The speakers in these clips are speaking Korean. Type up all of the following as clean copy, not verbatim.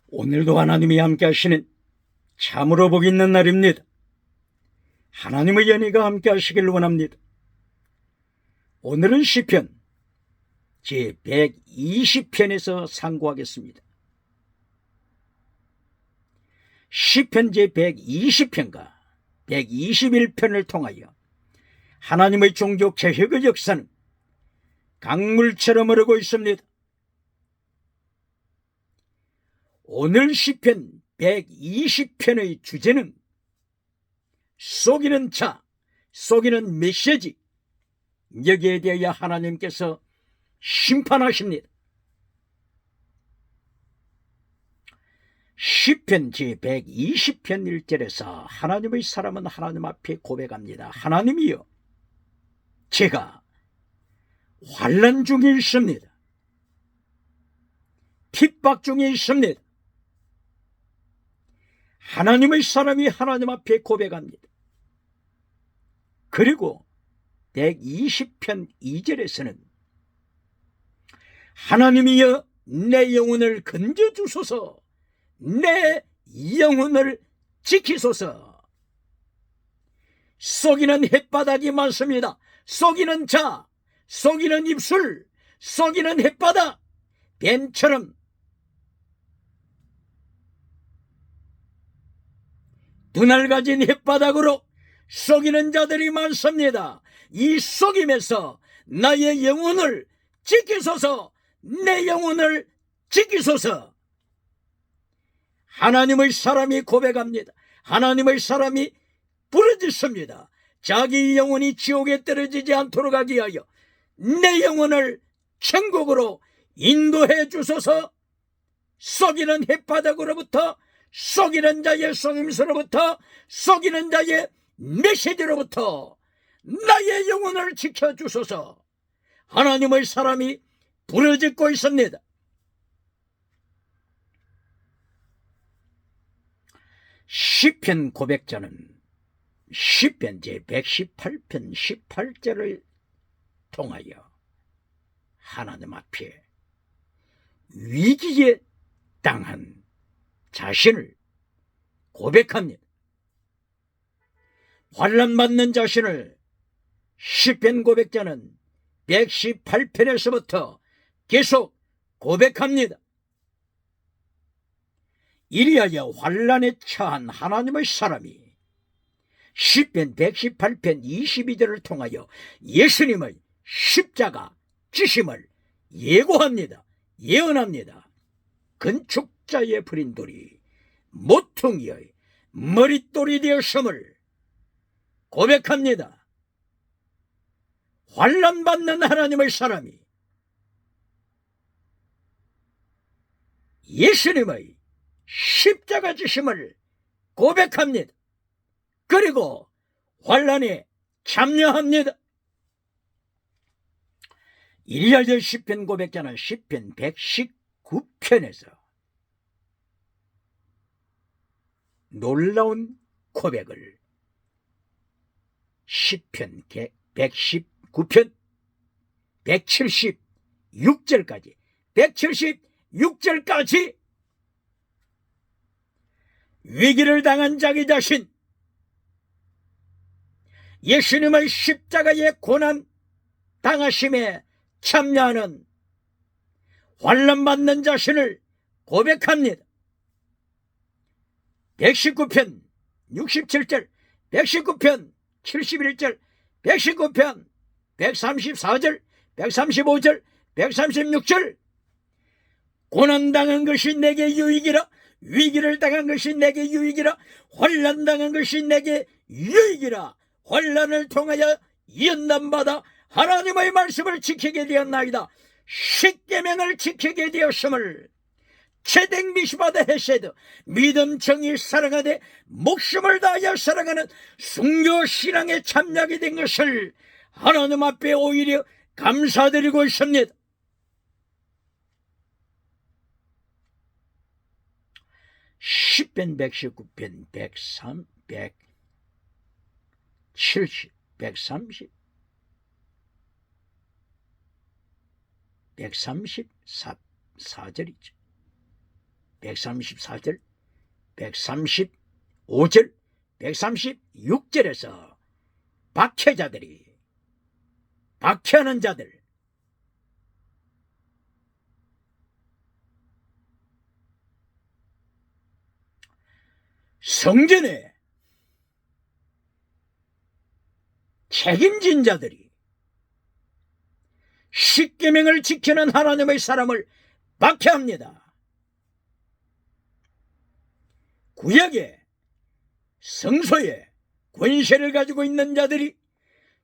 오늘도 하나님이 함께 하시는 참으로 복 있는 날입니다. 하나님의 연희가 함께 하시길 원합니다. 오늘은 시편 제120편에서 상고하겠습니다. 시편 제120편과 121편을 통하여 하나님의 종교 개혁의 역사는 강물처럼 흐르고 있습니다. 오늘 시편 120편의 주제는 속이는 자, 속이는 메시지, 여기에 대하여 하나님께서 심판하십니다. 시편 제120편 1절에서 하나님의 사람은 하나님 앞에 고백합니다. 하나님이여, 제가 환난 중에 있습니다. 핍박 중에 있습니다. 하나님의 사람이 하나님 앞에 고백합니다. 그리고 120편 2절에서는 하나님이여, 내 영혼을 건져주소서, 내 영혼을 지키소서. 속이는 햇바닥이 많습니다. 속이는 자, 속이는 입술, 속이는 햇바닥, 뱀처럼 눈알 가진 햇바닥으로 속이는 자들이 많습니다. 이 속임에서 나의 영혼을 지키소서, 내 영혼을 지키소서. 하나님의 사람이 고백합니다. 하나님의 사람이 부르짖습니다. 자기 영혼이 지옥에 떨어지지 않도록 하기 위하여 내 영혼을 천국으로 인도해 주소서. 속이는 햇바닥으로부터, 속이는 자의 속임수로부터, 속이는 자의 메시지로부터 나의 영혼을 지켜주소서. 하나님의 사람이 부르짖고 있습니다. 시편 고백자는 시편 제118편 18절을 통하여 하나님 앞에 위기에 당한 자신을 고백합니다. 환난받는 자신을 시편 고백자는 118편에서부터 계속 고백합니다. 이리하여 환난에 처한 하나님의 사람이 시편 118편 22절을 통하여 예수님의 십자가 지심을 예고합니다. 예언합니다. 건축자의 부린 돌이 모퉁이의 머릿돌이 되었음을 고백합니다. 환난받는 하나님의 사람이 예수님의 십자가 지심을 고백합니다. 그리고 환난에 참여합니다. 이리하여 시편 고백자는 시편 119편에서 놀라운 고백을 시편 119편 176절까지 위기를 당한 자기 자신, 예수님의 십자가의 고난 당하심에 참여하는 환난받는 자신을 고백합니다. 119편 67절, 119편 71절, 119편 134절, 135절, 136절. 고난당한 것이 내게 유익이라, 위기를 당한 것이 내게 유익이라, 환난 당한 것이 내게 유익이라. 환난을 통하여 연단받아 하나님의 말씀을 지키게 되었나이다. 십계명을 지키게 되었음을 체댕 미시바다 헤세드, 믿음 정의 사랑하되 목숨을 다하여 사랑하는 순교 신앙에 참여하게 된 것을 하나님 앞에 오히려 감사드리고 있습니다. 시편 119편 103, 170, 130, 134절이죠. 134절, 135절, 136절에서 박해자들이, 박해하는 자들, 성전에 책임진 자들이 십계명을 지키는 하나님의 사람을 박해합니다. 구약의 성소에 권세를 가지고 있는 자들이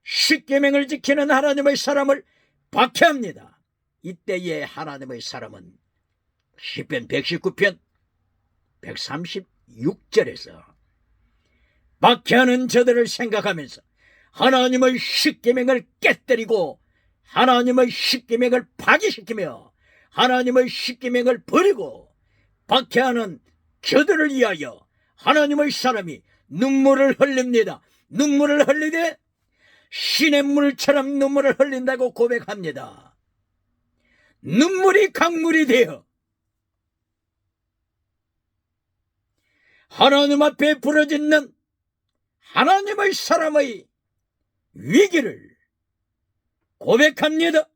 십계명을 지키는 하나님의 사람을 박해합니다. 이때의 하나님의 사람은 시편 119편 136절에서 박해하는 저들을 생각하면서 하나님의 십계명을 깨뜨리고 하나님의 십계명을 파기시키며 하나님의 십계명을 버리고 박해하는 저들을 위하여 하나님의 사람이 눈물을 흘립니다. 눈물을 흘리되 시냇물처럼 눈물을 흘린다고 고백합니다. 눈물이 강물이 되어 하나님 앞에 부러지는 하나님의 사람의 위기를 고백합니다.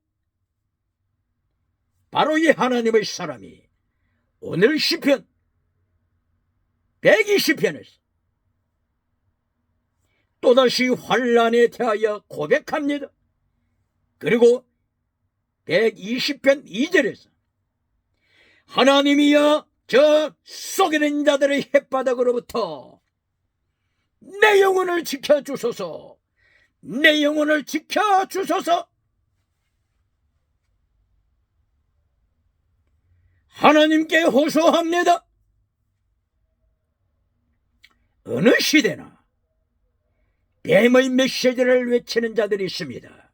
바로 이 하나님의 사람이 오늘 시편 120편에서 또다시 환난에 대하여 고백합니다. 그리고 120편 2절에서 하나님이여 저 속이는 자들의 햇바닥으로부터 내 영혼을 지켜주소서, 내 영혼을 지켜주소서. 하나님께 호소합니다. 어느 시대나 뱀의 메시지를 외치는 자들이 있습니다.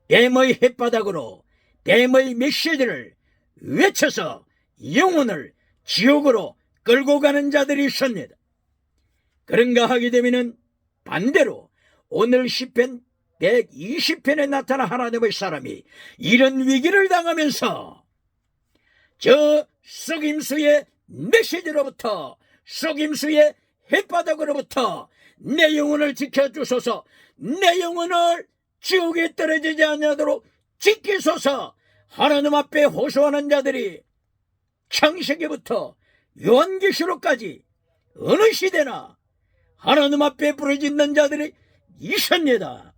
뱀의 햇바닥으로 뱀의 메시지를 외쳐서 영혼을 지옥으로 끌고 가는 자들이 있습니다. 그런가 하게 되면 반대로 오늘 시편 120편에 나타난 하나님의 사람이 이런 위기를 당하면서 저 속임수의 메시지로부터, 속임수의 햇바닥으로부터 내 영혼을 지켜주소서, 내 영혼을 지옥에 떨어지지 않도록 지키소서. 하나님 앞에 호소하는 자들이 창세기부터 요한계시록까지 어느 시대나 하나님 앞에 부르짖는 자들이 있습니다.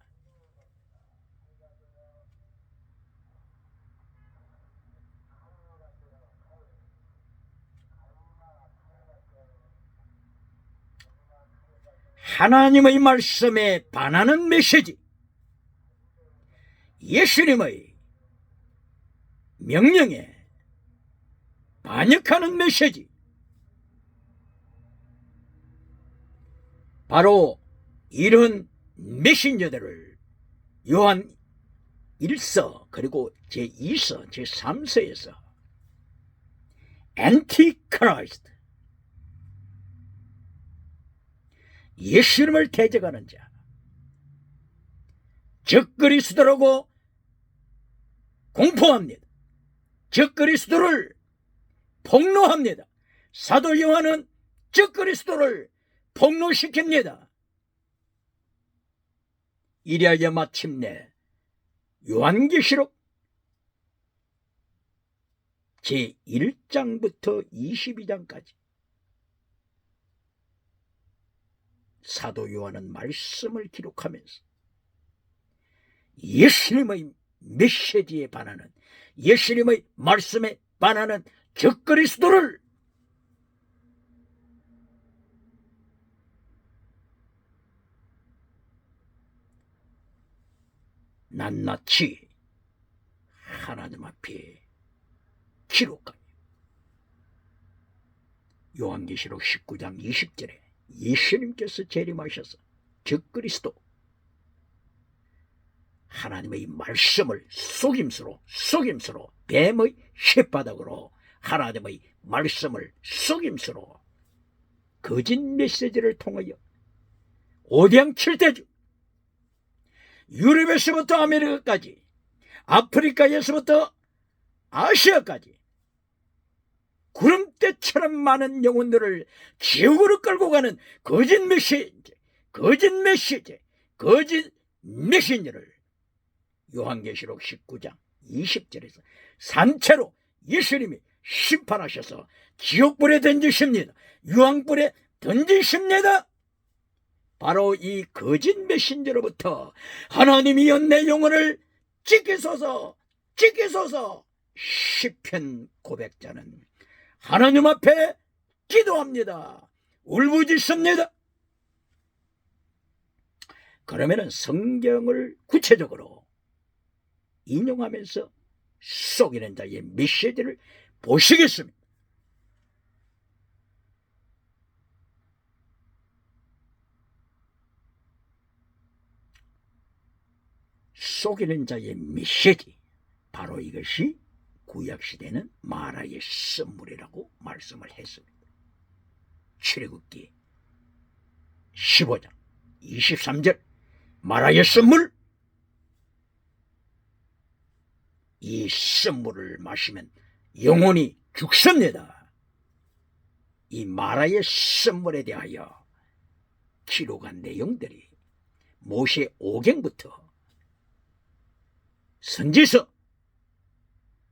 하나님의 말씀에 반하는 메시지, 예수님의 명령에 반역하는 메시지, 바로 이런 메신저들을 요한 1서 그리고 제2서 제3서에서 안티크라이스트, 예수님을 대적하는 자, 적그리스도라고 공포합니다. 적그리스도를 폭로합니다. 사도 요한은 적그리스도를 폭로시킵니다. 이리하여 마침내 요한계시록 제1장부터 22장까지 사도 요한은 말씀을 기록하면서 예수님의 메시지에 반하는, 예수님의 말씀에 반하는 적그리스도를 낱낱이 하나님 앞에 기록하며 요한계시록 19장 20절에 예수님께서 재림하셔서 적그리스도 하나님의 말씀을 속임수로 뱀의 혓바닥으로 하나님의 말씀을 속임수로 거짓 메시지를 통하여 오대양 7대주 유럽에서부터 아메리카까지, 아프리카에서부터 아시아까지 구름대처럼 많은 영혼들을 지옥으로 끌고 가는 거짓 메시지를 요한계시록 19장 20절에서 산채로 예수님이 심판하셔서 지옥불에 던지십니다. 유황불에 던지십니다. 바로 이 거짓 메신저로부터 하나님이여 내 영혼을 지키소서 시편 고백자는 하나님 앞에 기도합니다. 울부짖습니다. 그러면은 성경을 구체적으로 인용하면서 속이는 자의 메시지를 보시겠습니다. 속이는 자의 메시지, 바로 이것이 구약시대는 마라의 선물이라고 말씀을 했습니다. 출애굽기 15장 23절 마라의 선물, 이 선물을 마시면 영혼이 죽습니다. 이 마라의 선물에 대하여 기록한 내용들이 모세 오경부터 선지서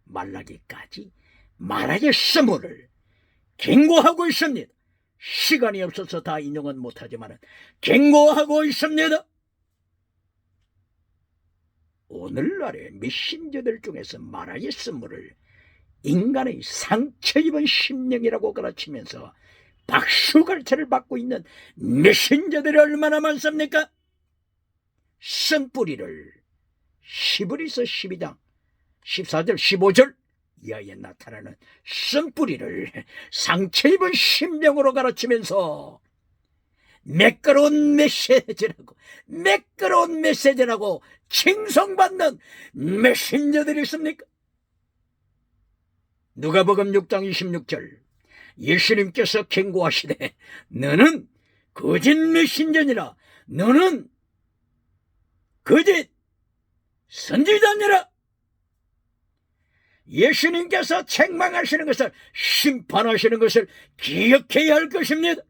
말라기까지 마라의 선물을 경고하고 있습니다. 시간이 없어서 다 인용은 못하지만 경고하고 있습니다. 오늘날의 메신저들 중에서 마라의 선물을 인간의 상처 입은 심령이라고 가르치면서 박수갈채를 받고 있는 메신저들이 얼마나 많습니까? 쓴뿌리를 히브리서 12장 14절 15절 이하에 나타나는 쓴뿌리를 상처 입은 심령으로 가르치면서 매끄러운 메시지라고 칭송받는 메신저들이 있습니까? 누가복음 6장 26절 예수님께서 경고하시되 너는 거짓 메신저니라, 너는 거짓 선지자니라. 예수님께서 책망하시는 것을, 심판하시는 것을 기억해야 할 것입니다.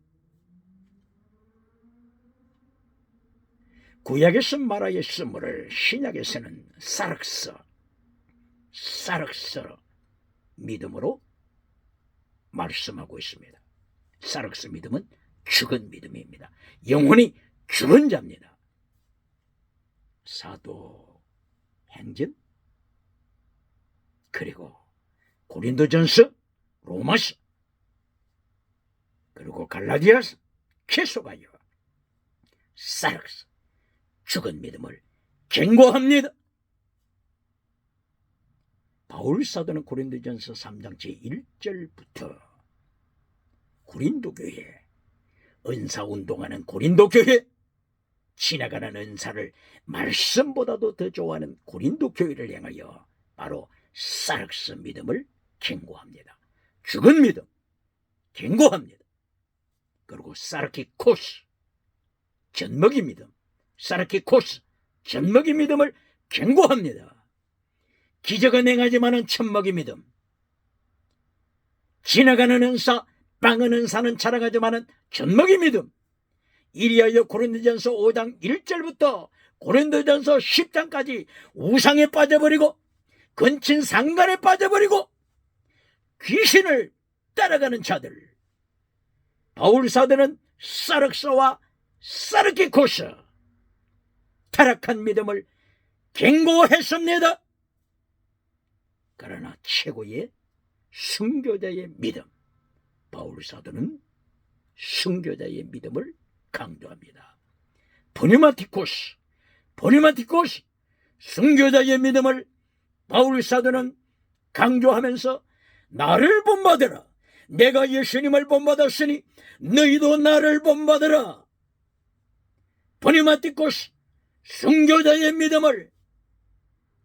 구약에서 마라의 선물을 신약에서는 사륵서 믿음으로 말씀하고 있습니다. 사륵서 믿음은 죽은 믿음입니다. 영혼이 죽은 자입니다. 사도행전, 그리고 고린도전서, 로마서, 그리고 갈라디아서 계속하여 사륵서, 죽은 믿음을 경고합니다. 바울사도는 고린도전서 3장 제1절부터 고린도교회, 은사운동하는 고린도교회, 지나가는 은사를 말씀보다도 더 좋아하는 고린도교회를 향하여 바로 사륵서 믿음을 경고합니다. 죽은 믿음 경고합니다. 그리고 사르키코스 젖먹이 믿음, 사르키코스 젖먹이 믿음을 경고합니다. 기적은 행하지만은 젖먹이 믿음, 지나가는 은사, 빵은 은사는 자랑하지만은 젖먹이 믿음. 이리하여 고린도전서 5장 1절부터 고린도전서 10장까지 우상에 빠져버리고 건친 상간에 빠져버리고 귀신을 따라가는 자들, 바울사도는 사륵서와 사르키코스, 타락한 믿음을 경고했습니다. 그러나 최고의 순교자의 믿음, 바울사도는 순교자의 믿음을 강조합니다. 보니마티코스 순교자의 믿음을 바울사도는 강조하면서 나를 본받으라, 내가 예수님을 본받았으니 너희도 나를 본받으라. 보니마티코스 순교자의 믿음을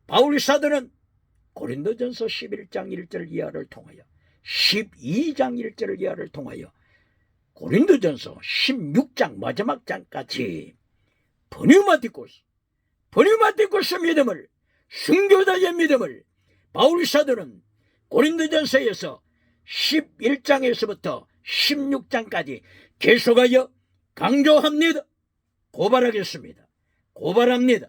바울사도는 고린도전서 11장 1절 이하를 통하여 12장 1절 이하를 통하여 고린도전서 16장 마지막 장까지 보니마티코스 믿음을, 순교자의 믿음을 바울사도는 고린도전서에서 11장에서부터 16장까지 계속하여 강조합니다. 고발하겠습니다. 고발합니다.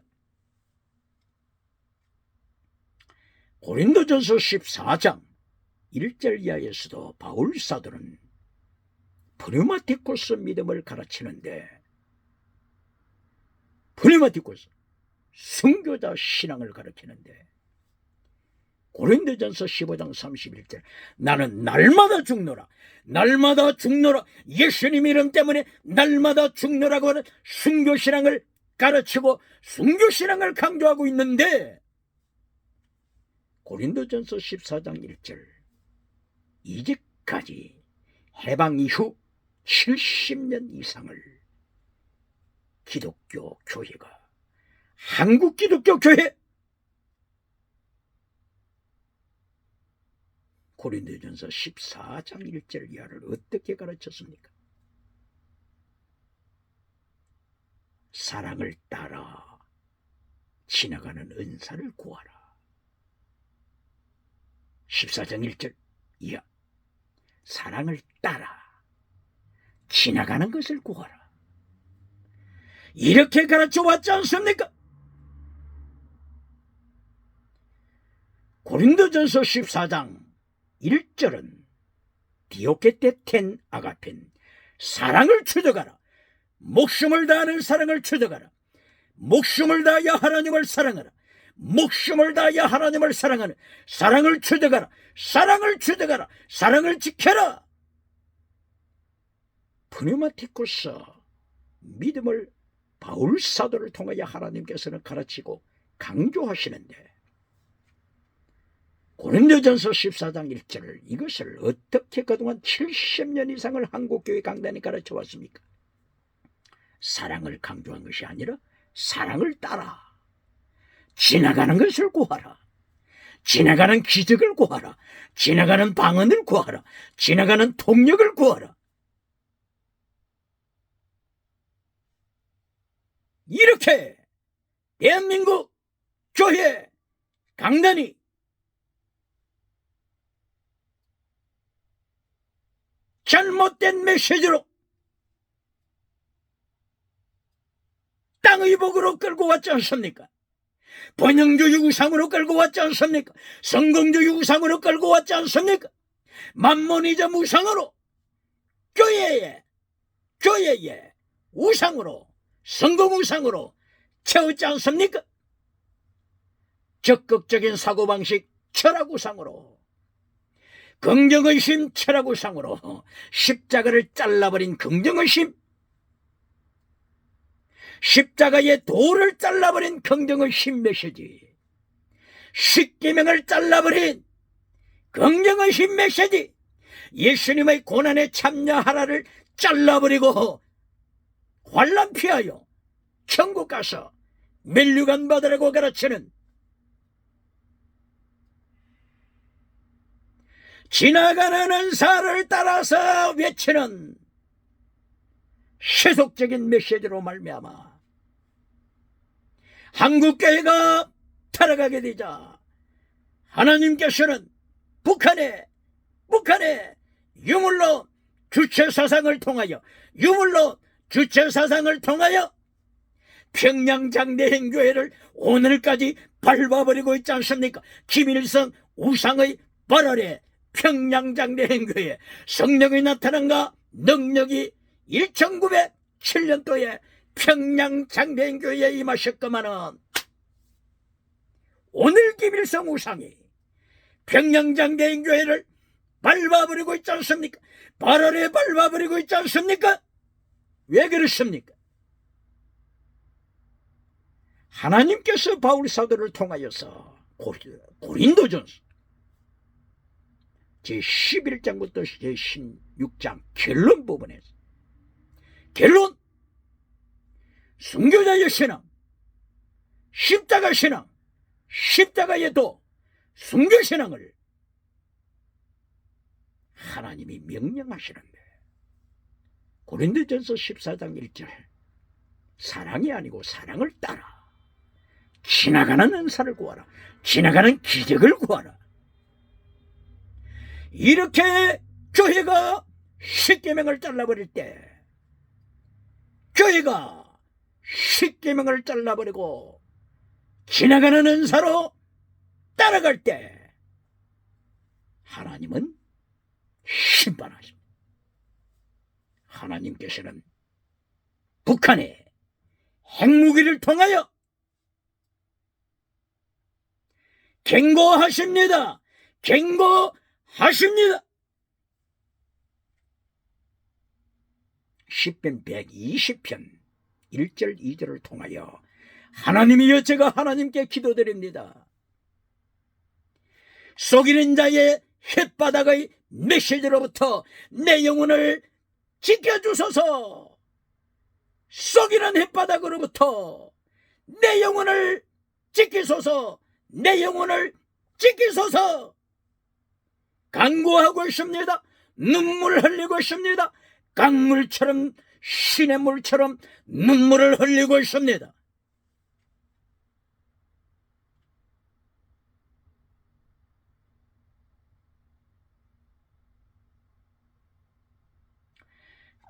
고린도전서 14장 1절 이하에서도 바울 사도는 프뉴마티코스 믿음을 가르치는데, 프뉴마티코스 순교자 신앙을 가르치는데, 고린도전서 15장 31절 나는 날마다 죽노라, 날마다 죽노라, 예수님 이름 때문에 날마다 죽노라고 하는 순교신앙을 가르치고 순교신앙을 강조하고 있는데, 고린도전서 14장 1절 이제까지 해방 이후 70년 이상을 기독교 교회가, 한국 기독교 교회, 고린도전서 14장 1절 이하를 어떻게 가르쳤습니까? 사랑을 따라 지나가는 은사를 구하라. 14장 1절 이하, 사랑을 따라 지나가는 것을 구하라. 이렇게 가르쳐 왔지 않습니까? 고린도전서 14장 1절은 디오케테텐 아가펜, 사랑을 추적하라. 목숨을 다하는 사랑을 추적하라. 목숨을 다하여 하나님을 사랑하라. 목숨을 다하여 하나님을 사랑하는 사랑을 추적하라. 사랑을 추적하라. 사랑을 지켜라. 프뉴마티코스 믿음을 바울 사도를 통하여 하나님께서는 가르치고 강조하시는데, 고린도전서 14장 1절을, 이것을 어떻게 그동안 70년 이상을 한국교회 강단이 가르쳐 왔습니까? 사랑을 강조한 것이 아니라 사랑을 따라 지나가는 것을 구하라. 지나가는 기적을 구하라. 지나가는 방언을 구하라. 지나가는 통력을 구하라. 이렇게 대한민국 교회 강단이 잘못된 메시지로 땅의 복으로 끌고 왔지 않습니까? 번영주의 우상으로 끌고 왔지 않습니까? 성공주의 우상으로 끌고 왔지 않습니까? 만몬이즘 우상으로, 교회의 우상으로, 성공 우상으로 채웠지 않습니까? 적극적인 사고방식 철학 우상으로, 긍정의심 철학 우상으로 십자가를 잘라버린 긍정의심, 십자가의 도를 잘라버린 긍정의심 메시지, 십계명을 잘라버린 긍정의심 메시지, 예수님의 고난에 참여하라를 잘라버리고 환난 피하여 천국 가서 면류관 받으라고 가르치는, 지나가는 은사를 따라서 외치는 세속적인 메시지로 말미암아 한국교회가 타락하게 되자 하나님께서는 북한의 유물로 주체사상을 통하여, 평양장대행교회를 오늘까지 밟아버리고 있지 않습니까? 김일성 우상의 발 아래 평양장대행교회 성령이 나타난가 능력이 1907년도에 평양장대행교회에 임하셨건만은, 오늘 김일성 우상이 평양장대행교회를 밟아버리고 있지 않습니까? 발 아래 밟아버리고 있지 않습니까? 왜 그렇습니까? 하나님께서 바울 사도를 통하여서 고린도전서 제11장부터 제16장 결론 부분에서, 결론, 순교자의 신앙, 십자가 신앙, 십자가의 도, 순교신앙을 하나님이 명령하시는데, 고린도전서 14장 1절 사랑이 아니고 사랑을 따라 지나가는 은사를 구하라. 지나가는 기적을 구하라. 이렇게 교회가 십계명을 잘라버릴 때, 교회가 십계명을 잘라버리고 지나가는 은사로 따라갈 때 하나님은 심판하십니다. 하나님께서는 북한의 핵무기를 통하여 경고하십니다. 경고하십니다. 시편 120편 1절 2절을 통하여 하나님이여 제가 하나님께 기도드립니다. 속이는 자의 혓바닥의 메시지로부터 내 영혼을 지켜주소서. 속이는 혓바닥으로부터 내 영혼을 지키소서. 내 영혼을 지키소서. 간구하고 있습니다. 눈물 흘리고 있습니다. 강물처럼, 시냇물처럼 눈물을 흘리고 있습니다.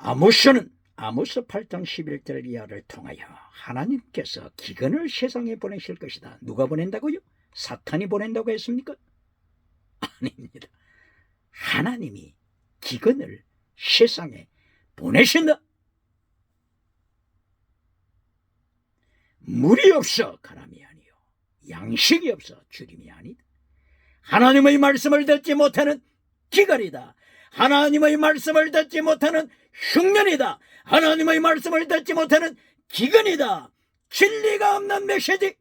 아모스는 아모스 8장 11절 이하를 통하여 하나님께서 기근을 세상에 보내실 것이다. 누가 보낸다고요? 사탄이 보낸다고 했습니까? 아닙니다. 하나님이 기근을 세상에 보내신다. 물이 없어 가람이 아니요, 양식이 없어 죽임이 아니다. 하나님의 말씀을 듣지 못하는 기갈이다. 하나님의 말씀을 듣지 못하는 흉년이다. 하나님의 말씀을 듣지 못하는 기근이다. 진리가 없는 메시지,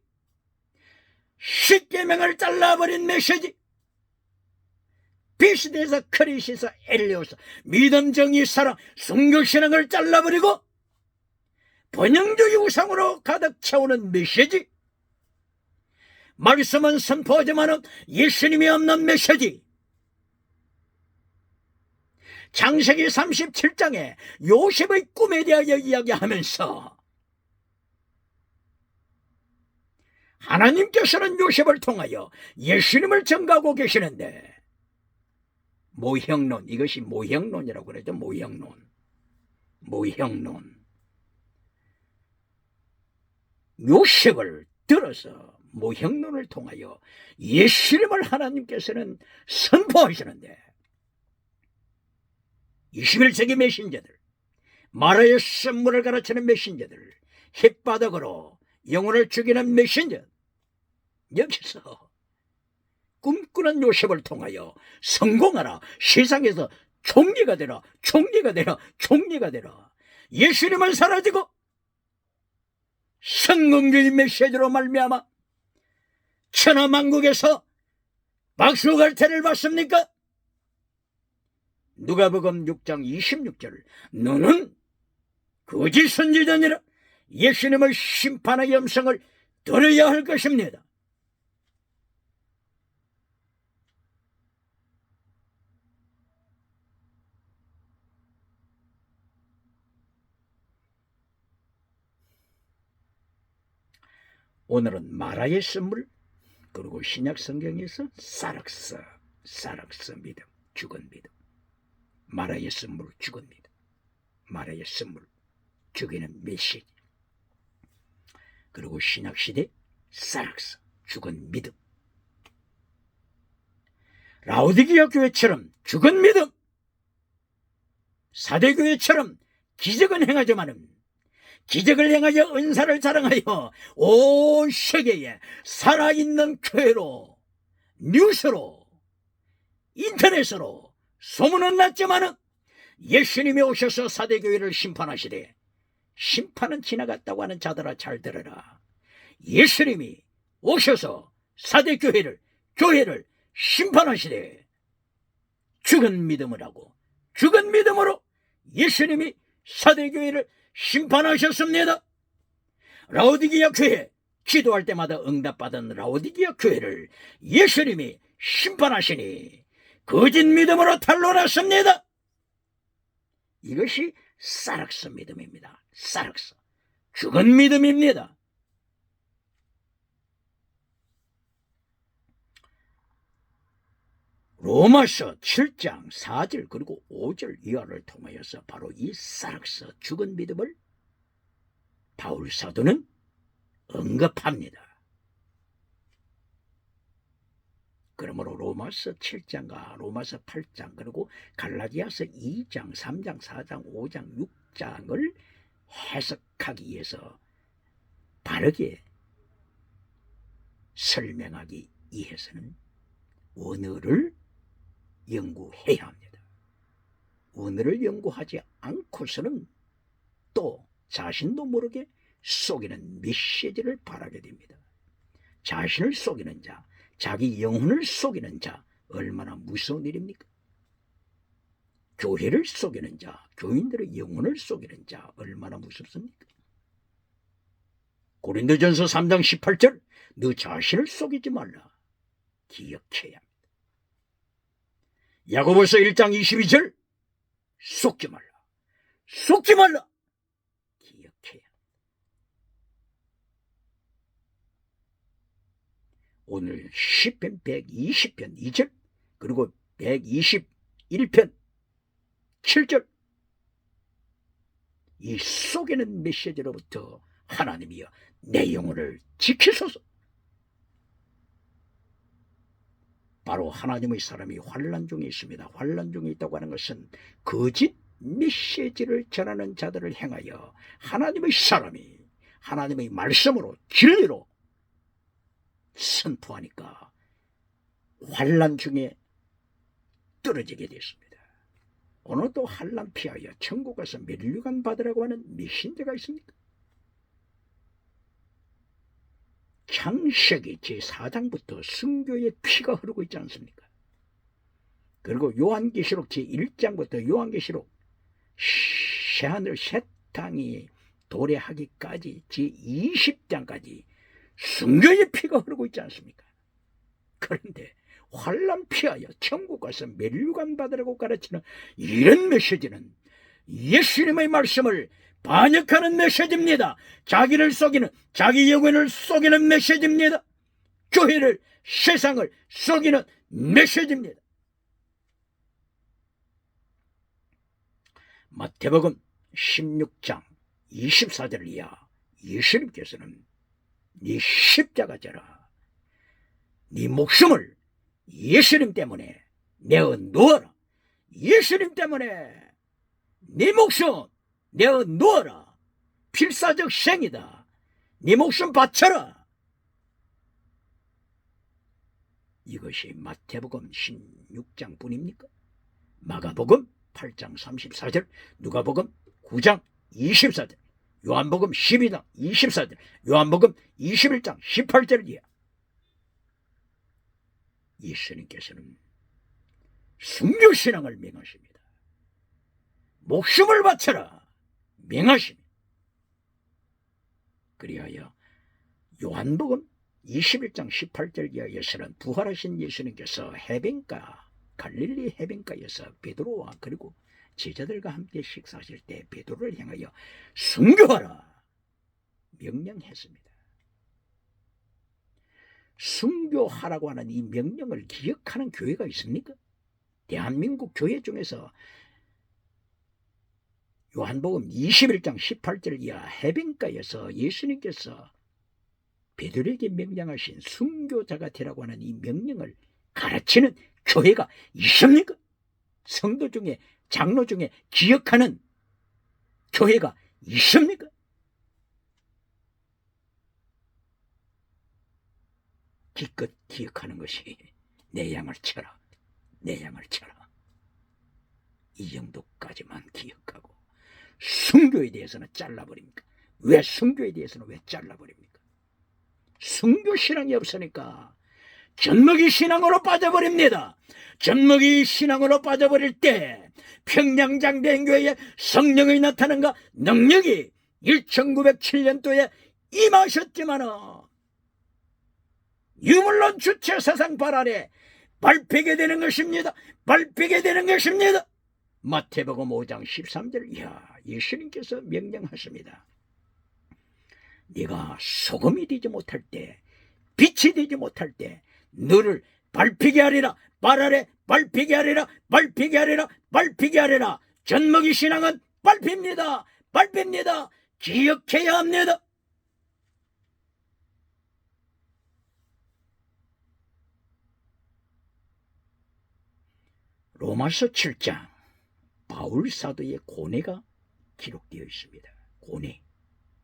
십계명을 잘라버린 메시지, 비스데서 크리시서 엘리오스 믿음 정의 사랑 순교신앙을 잘라버리고 번영주의 우상으로 가득 채우는 메시지, 말씀은 선포하지만은 예수님이 없는 메시지. 창세기 37장에 요셉의 꿈에 대하여 이야기하면서 하나님께서는 요셉을 통하여 예수님을 전가하고 계시는데, 모형론, 이것이 모형론이라고 그러죠. 모형론. 요셉을 들어서 모형론을 통하여 예수님을 하나님께서는 선포하시는데, 21세기 메신저들, 마라의 선물을 가르치는 메신저들, 혓바닥으로 영혼을 죽이는 메신저, 여기서 꿈꾸는 요셉을 통하여 성공하라, 세상에서 총리가 되라, 총리가 되라, 총리가 되라, 예수님은 사라지고 성공주의 메시지로 말미암아 천하만국에서 박수갈채를 받습니까? 누가복음 6장 26절, 너는 거짓 선지자니라 예수님의 심판의 음성을 들어야 할 것입니다. 오늘은 마라의 선물, 그리고 신약 성경에서 사락스 믿음, 죽은 믿음. 마라의 선물, 죽은 믿음. 마라의 선물, 죽이는 메시지. 그리고 신약시대 사락스, 죽은 믿음. 라오디게아 교회처럼 죽은 믿음, 사대교회처럼 기적은 행하지만은 기적을 행하여 은사를 자랑하여 온 세계에 살아있는 교회로, 뉴스로, 인터넷으로 소문은 났지만은 예수님이 오셔서 사대교회를 심판하시되, 심판은 지나갔다고 하는 자들아 잘 들어라. 예수님이 오셔서 사대교회를, 교회를 심판하시되 죽은 믿음을 하고 죽은 믿음으로 예수님이 사대교회를 심판하셨습니다. 라오디게아 교회, 기도할 때마다 응답받은 라오디게아 교회를 예수님이 심판하시니 거짓 믿음으로 탄로났습니다. 이것이 사락스 믿음입니다. 사락스, 죽은 믿음입니다. 로마서 7장 4절 그리고 5절 이하를 통하여서 바로 이 사락서 죽은 믿음을 바울 사도는 언급합니다. 그러므로 로마서 7장과 로마서 8장 그리고 갈라디아서 2장, 3장, 4장, 5장, 6장을 해석하기 위해서 바르게 설명하기 위해서는 원어를 연구해야 합니다. 원어를 연구하지 않고서는 또 자신도 모르게 속이는 메시지를 바라게 됩니다. 자신을 속이는 자, 자기 영혼을 속이는 자, 얼마나 무서운 일입니까? 교회를 속이는 자, 교인들의 영혼을 속이는 자, 얼마나 무섭습니까? 고린도전서 3장 18절, 너 자신을 속이지 말라. 기억해야 합니다. 야고보서 1장 22절, 속지 말라. 속지 말라. 기억해야 합니다. 오늘 시편 120편 2절 그리고 121편 7절 이 속에는 메시지로부터 하나님이여 내 영혼을 지키소서. 바로 하나님의 사람이 환난 중에 있습니다. 환난 중에 있다고 하는 것은 거짓 메시지를 전하는 자들을 향하여 하나님의 사람이 하나님의 말씀으로 진리로 선포하니까 환난 중에 떨어지게 됐습니다. 오늘도 환난 피하여 천국 가서 면류관 받으라고 하는 메신저가 있습니까? 창세기 제4장부터 순교의 피가 흐르고 있지 않습니까? 그리고 요한계시록 제1장부터 요한계시록 새하늘 새 땅이 도래하기까지 제20장까지 순교의 피가 흐르고 있지 않습니까? 그런데 환난 피하여 천국 가서 면류관 받으라고 가르치는 이런 메시지는 예수님의 말씀을 반역하는 메시지입니다. 자기를 속이는, 자기 영혼을 속이는 메시지입니다. 교회를, 세상을 속이는 메시지입니다. 마태복음 16장 24절 이하 예수님께서는 네 십자가 져라. 네 목숨을 예수님 때문에 내어 놓아라. 예수님 때문에 네 목숨 내어 놓아라. 필사적 생이다. 네 목숨 바쳐라. 이것이 마태복음 16장 뿐입니까? 마가복음 8장 34절, 누가복음 9장 24절, 요한복음 12장 24절, 요한복음 21장 18절이야. 예수님께서는 순교신앙을 명하십니다. 목숨을 바쳐라 명하십니다. 그리하여 요한복음 21장 18절 이하에서는 부활하신 예수님께서 해변가 갈릴리 해변가에서 베드로와 그리고 제자들과 함께 식사하실 때 베드로를 향하여 순교하라 명령했습니다. 순교하라고 하는 이 명령을 기억하는 교회가 있습니까? 대한민국 교회 중에서 요한복음 21장 18절 이하 해변가에서 예수님께서 베드로에게 명령하신 순교자가 되라고 하는 이 명령을 가르치는 교회가 있습니까? 성도 중에 장로 중에 기억하는 교회가 있습니까? 기껏 기억하는 것이 내 양을 쳐라, 내 양을 쳐라. 이 정도까지만 기억하고 순교에 대해서는 잘라버립니까? 왜 순교에 대해서는 왜 잘라버립니까? 순교 신앙이 없으니까 젖먹이 신앙으로 빠져버립니다. 젖먹이 신앙으로 빠져버릴 때 평양장대교회에 성령의 나타남과 능력이 1907년도에 임하셨지만은 유물론 주체 사상 발 아래 밟히게 되는 것입니다. 밟히게 되는 것입니다. 마태복음 5장 13절 이하 예수님께서 명령하십니다. 네가 소금이 되지 못할 때, 빛이 되지 못할 때 너를 밟히게 하리라. 발 아래 밟히게 하리라. 밟히게 하리라. 밟히게 하리라. 젖먹이 신앙은 밟힙니다. 밟힙니다. 기억해야 합니다. 로마서 7장 바울 사도의 고뇌가 기록되어 있습니다. 고뇌,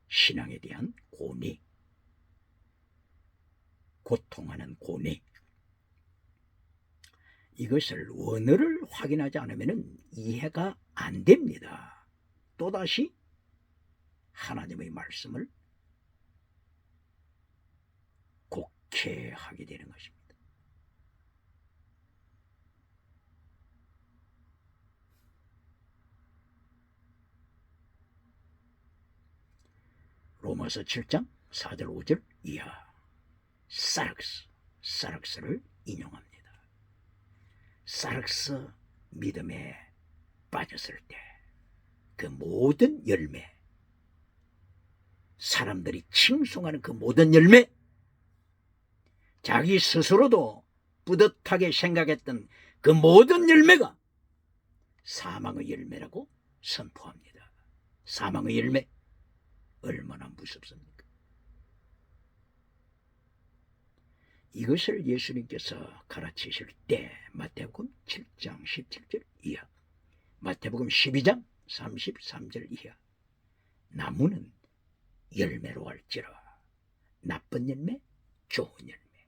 신앙에 대한 고뇌, 고통하는 고뇌. 이것을 원어를 확인하지 않으면 이해가 안 됩니다. 또다시 하나님의 말씀을 곡해하게 되는 것입니다. 로마서 7장 4절 5절 이하 사륵스를 인용합니다. 사륵스 믿음에 빠졌을 때 그 모든 열매, 사람들이 칭송하는 그 모든 열매, 자기 스스로도 뿌듯하게 생각했던 그 모든 열매가 사망의 열매라고 선포합니다. 사망의 열매, 얼마나 무섭습니까? 이것을 예수님께서 가르치실 때 마태복음 7장 17절 이하, 마태복음 12장 33절 이하, 나무는 열매로 할지라 나쁜 열매, 좋은 열매,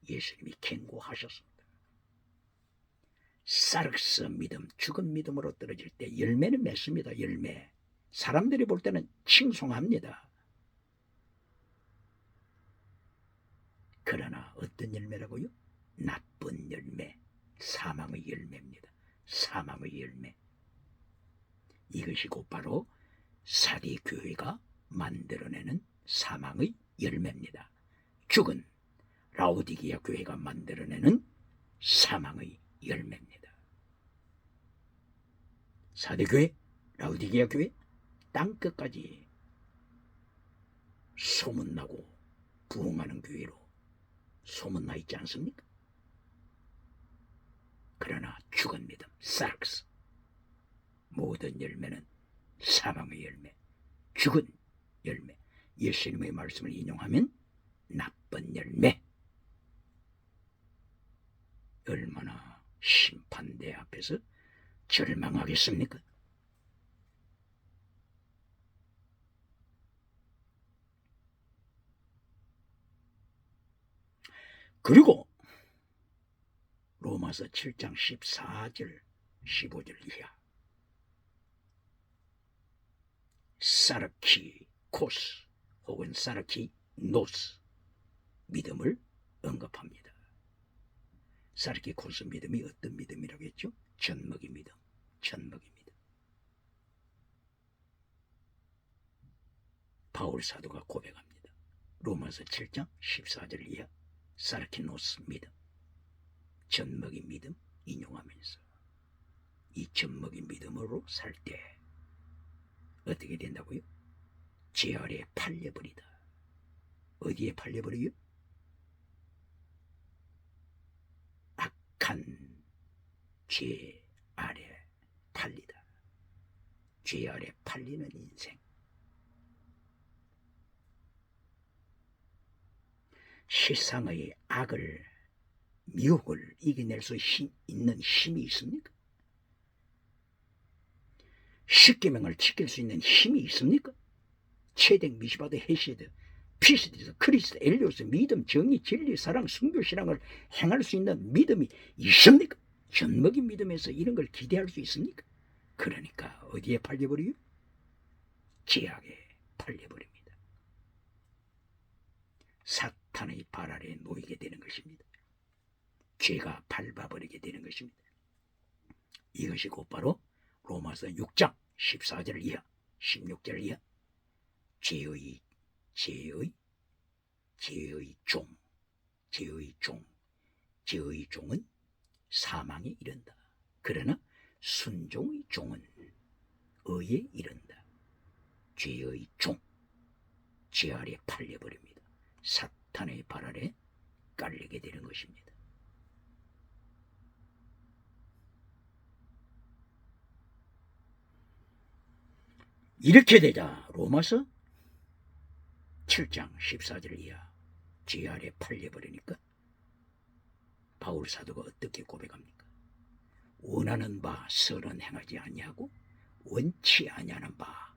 예수님이 경고하셨습니다. 사륵스 믿음, 죽은 믿음으로 떨어질 때 열매는 맺습니다. 열매, 사람들이 볼 때는 칭송합니다. 그러나 어떤 열매라고요? 나쁜 열매, 사망의 열매입니다. 사망의 열매. 이것이 곧바로 사대 교회가 만들어내는 사망의 열매입니다. 죽은 라오디게아 교회가 만들어내는 사망의 열매입니다. 사대 교회, 라오디게아 교회, 땅끝까지 소문나고 부흥하는 교회로 소문나 있지 않습니까? 그러나 죽은 믿음, 사륵스, 모든 열매는 사망의 열매, 죽은 열매, 예수님의 말씀을 인용하면 나쁜 열매. 얼마나 심판대 앞에서 절망하겠습니까? 그리고 로마서 7장 14절 15절 이하, 사르키 코스 혹은 사르키 노스 믿음을 언급합니다. 사르키 코스 믿음이 어떤 믿음이라고 했죠? 젖먹이 믿음, 젖먹이 믿음. 바울 사도가 고백합니다. 로마서 7장 14절 이하, 사르키 노스 믿음, 젖먹이 믿음 인용하면서 이 젖먹이 믿음으로 살 때 어떻게 된다고요? 죄 아래 팔려버리다. 어디에 팔려버려요? 악한 죄 아래 팔리다. 죄 아래 팔리는 인생. 세상의 악을, 미혹을 이겨낼 수 있는 힘이 있습니까? 십계명을 지킬 수 있는 힘이 있습니까? 체덱, 미시바드, 헤시드, 피스디스, 크리스트, 엘리오스, 믿음, 정의, 진리, 사랑, 순교, 신앙을 행할 수 있는 믿음이 있습니까? 젖먹인 믿음에서 이런 걸 기대할 수 있습니까? 그러니까 어디에 팔려버려요? 죄악에 팔려버립니다. 사탄의 발 아래에 놓이게 되는 것입니다. 죄가 밟아버리게 되는 것입니다. 이것이 곧바로 로마서 6장 14절 이하 16절 이하, 죄의 종은 사망에 이른다. 그러나 순종의 종은 의에 이른다. 죄의 종, 죄 아래 팔려버립니다. 사탄의 발 아래 깔리게 되는 것입니다. 이렇게 되자 로마서 7장 14절 이하 지 아래 팔려버리니까 바울 사도가 어떻게 고백합니까? 원하는 바 선은 행하지 아니하고 원치 아니하는 바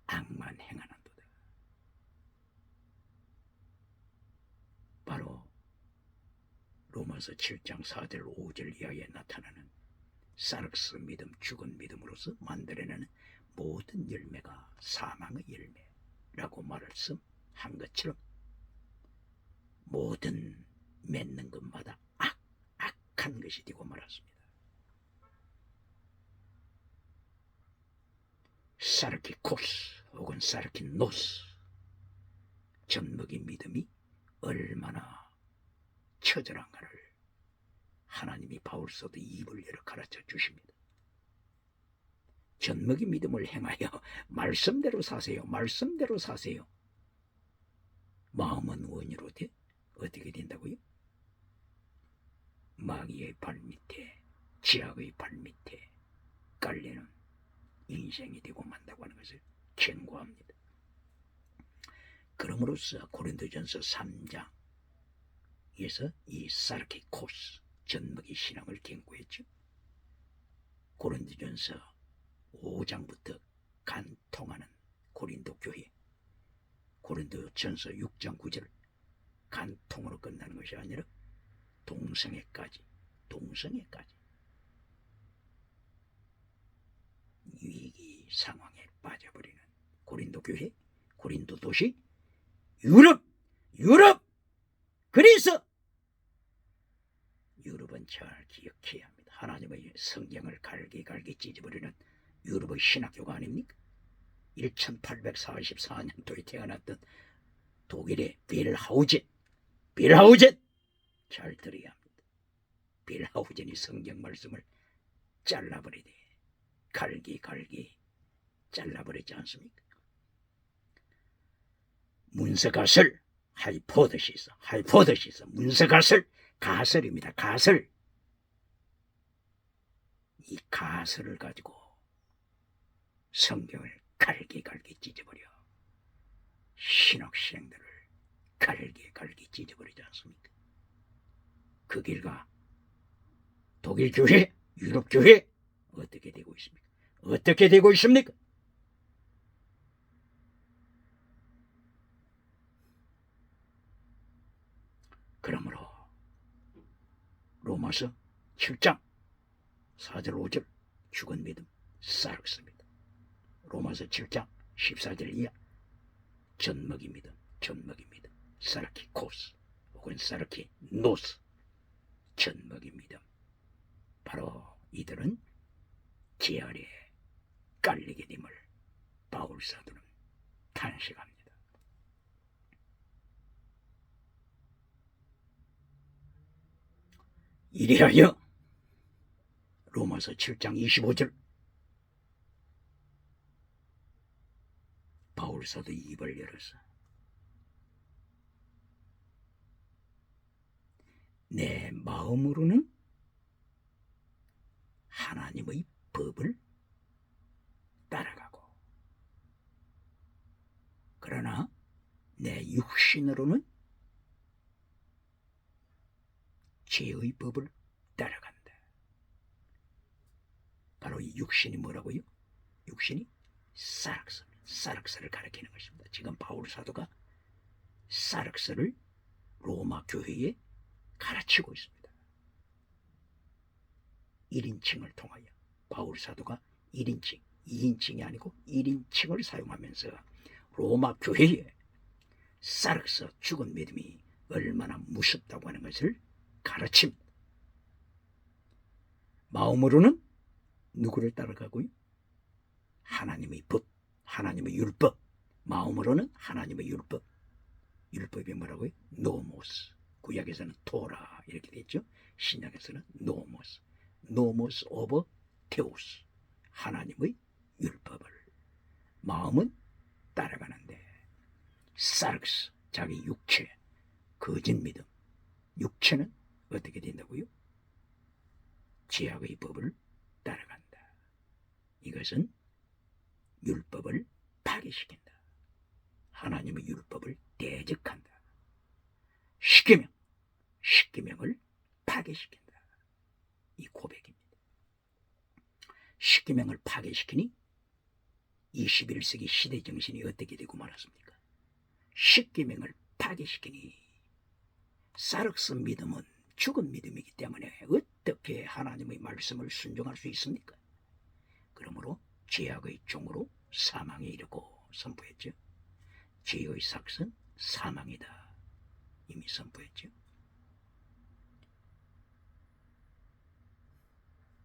악만 행하는도다. 바로 로마서 7장 4절 5절 이하에 나타나는 사륵스 믿음, 죽은 믿음으로서 만들어내는 모든 열매가 사망의 열매라고 말씀한 것처럼 모든 맺는 것마다 악한 것이 되고 말았습니다. 사르키코스 혹은 사르키노스, 젖먹인 믿음이 얼마나 처절한가를 하나님이 바울서도 입을 열어 가르쳐 주십니다. 젖먹인 믿음을 행하여 말씀대로 사세요. 말씀대로 사세요. 마음은 원이로 돼? 어떻게 된다고요? 마귀의 발밑에, 지악의 발밑에 깔리는 인생이 되고 만다고 하는 것을 경고합니다. 그럼으로써 고린도전서 3장에서 이 사르키코스, 젖먹이 신앙을 경고했죠. 고린도전서 5장부터 간통하는 고린도 교회, 고린도전서 6장 9절 간통으로 끝나는 것이 아니라 동성애까지 위기 상황에 빠져버리는 고린도 교회, 고린도 도시, 유럽, 그리스. 유럽은 잘 기억해야 합니다. 하나님의 성경을 갈기 찢어버리는 유럽의 신학교가 아닙니까? 1844년도에 태어났던 독일의 빌하우젠 잘 들어야 합니다. 빌하우젠이 성경 말씀을 잘라버리되 갈기 잘라버리지 않습니까? 문서가설, 하이포드시스, 문서가설입니다. 가설. 이 가설을 가지고 성경을 갈기 찢어버려 신학생들을 갈기 찢어버리지 않습니까? 그 길과 독일 교회, 유럽 교회 어떻게 되고 있습니까? 그러므로 로마서 7장 4절 5절 죽은 믿음 사륵스입니다. 로마서 7장 14절 이하 젖먹이 믿음 사르키코스 혹은 사르키노스, 젖먹이 믿음. 바로 이들은 지 아래에 깔리게 됨을 바울 사도는 탄식합니다. 이리하여 로마서 7장 25절 바울 사도 입을 열어서 내 마음으로는 하나님의 법을 따라가고 그러나 내 육신으로는 죄의 법을 따라간다. 바로 이 육신이 뭐라고요? 육신이 사륵스를 가리키는 것입니다. 지금 바울 사도가 사륵스를 로마 교회에 가르치고 있습니다. 1인칭을 통하여 바울 사도가 1인칭, 2인칭이 아니고 1인칭을 사용하면서 로마 교회에 사륵스, 죽은 믿음이 얼마나 무섭다고 하는 것을 가르칩니다. 마음으로는 누구를 따라가고요? 하나님의 법, 하나님의 율법. 마음으로는 하나님의 율법. 율법이 뭐라고요? 노모스. 구약에서는 토라 이렇게 됐죠. 신약에서는 노모스 오브 테오스. 하나님의 율법을 마음은 따라가는데 사륵스, 자기 육체, 거짓 믿음, 육체는 어떻게 된다고요? 죄악의 법을 따라간다. 이것은 율법을 파괴시킨다. 하나님의 율법을 대적한다. 십계명을 파괴시킨다. 이 고백입니다. 십계명을 파괴시키니 21세기 시대 정신이 어떻게 되고 말았습니까? 십계명을 파괴시키니 사륵스 믿음은 죽은 믿음이기 때문에 어떻게 하나님의 말씀을 순종할 수 있습니까? 그러므로 죄악의 종으로 사망에 이르고 선포했죠. 죄의 삭은 사망이다. 이미 선포했죠.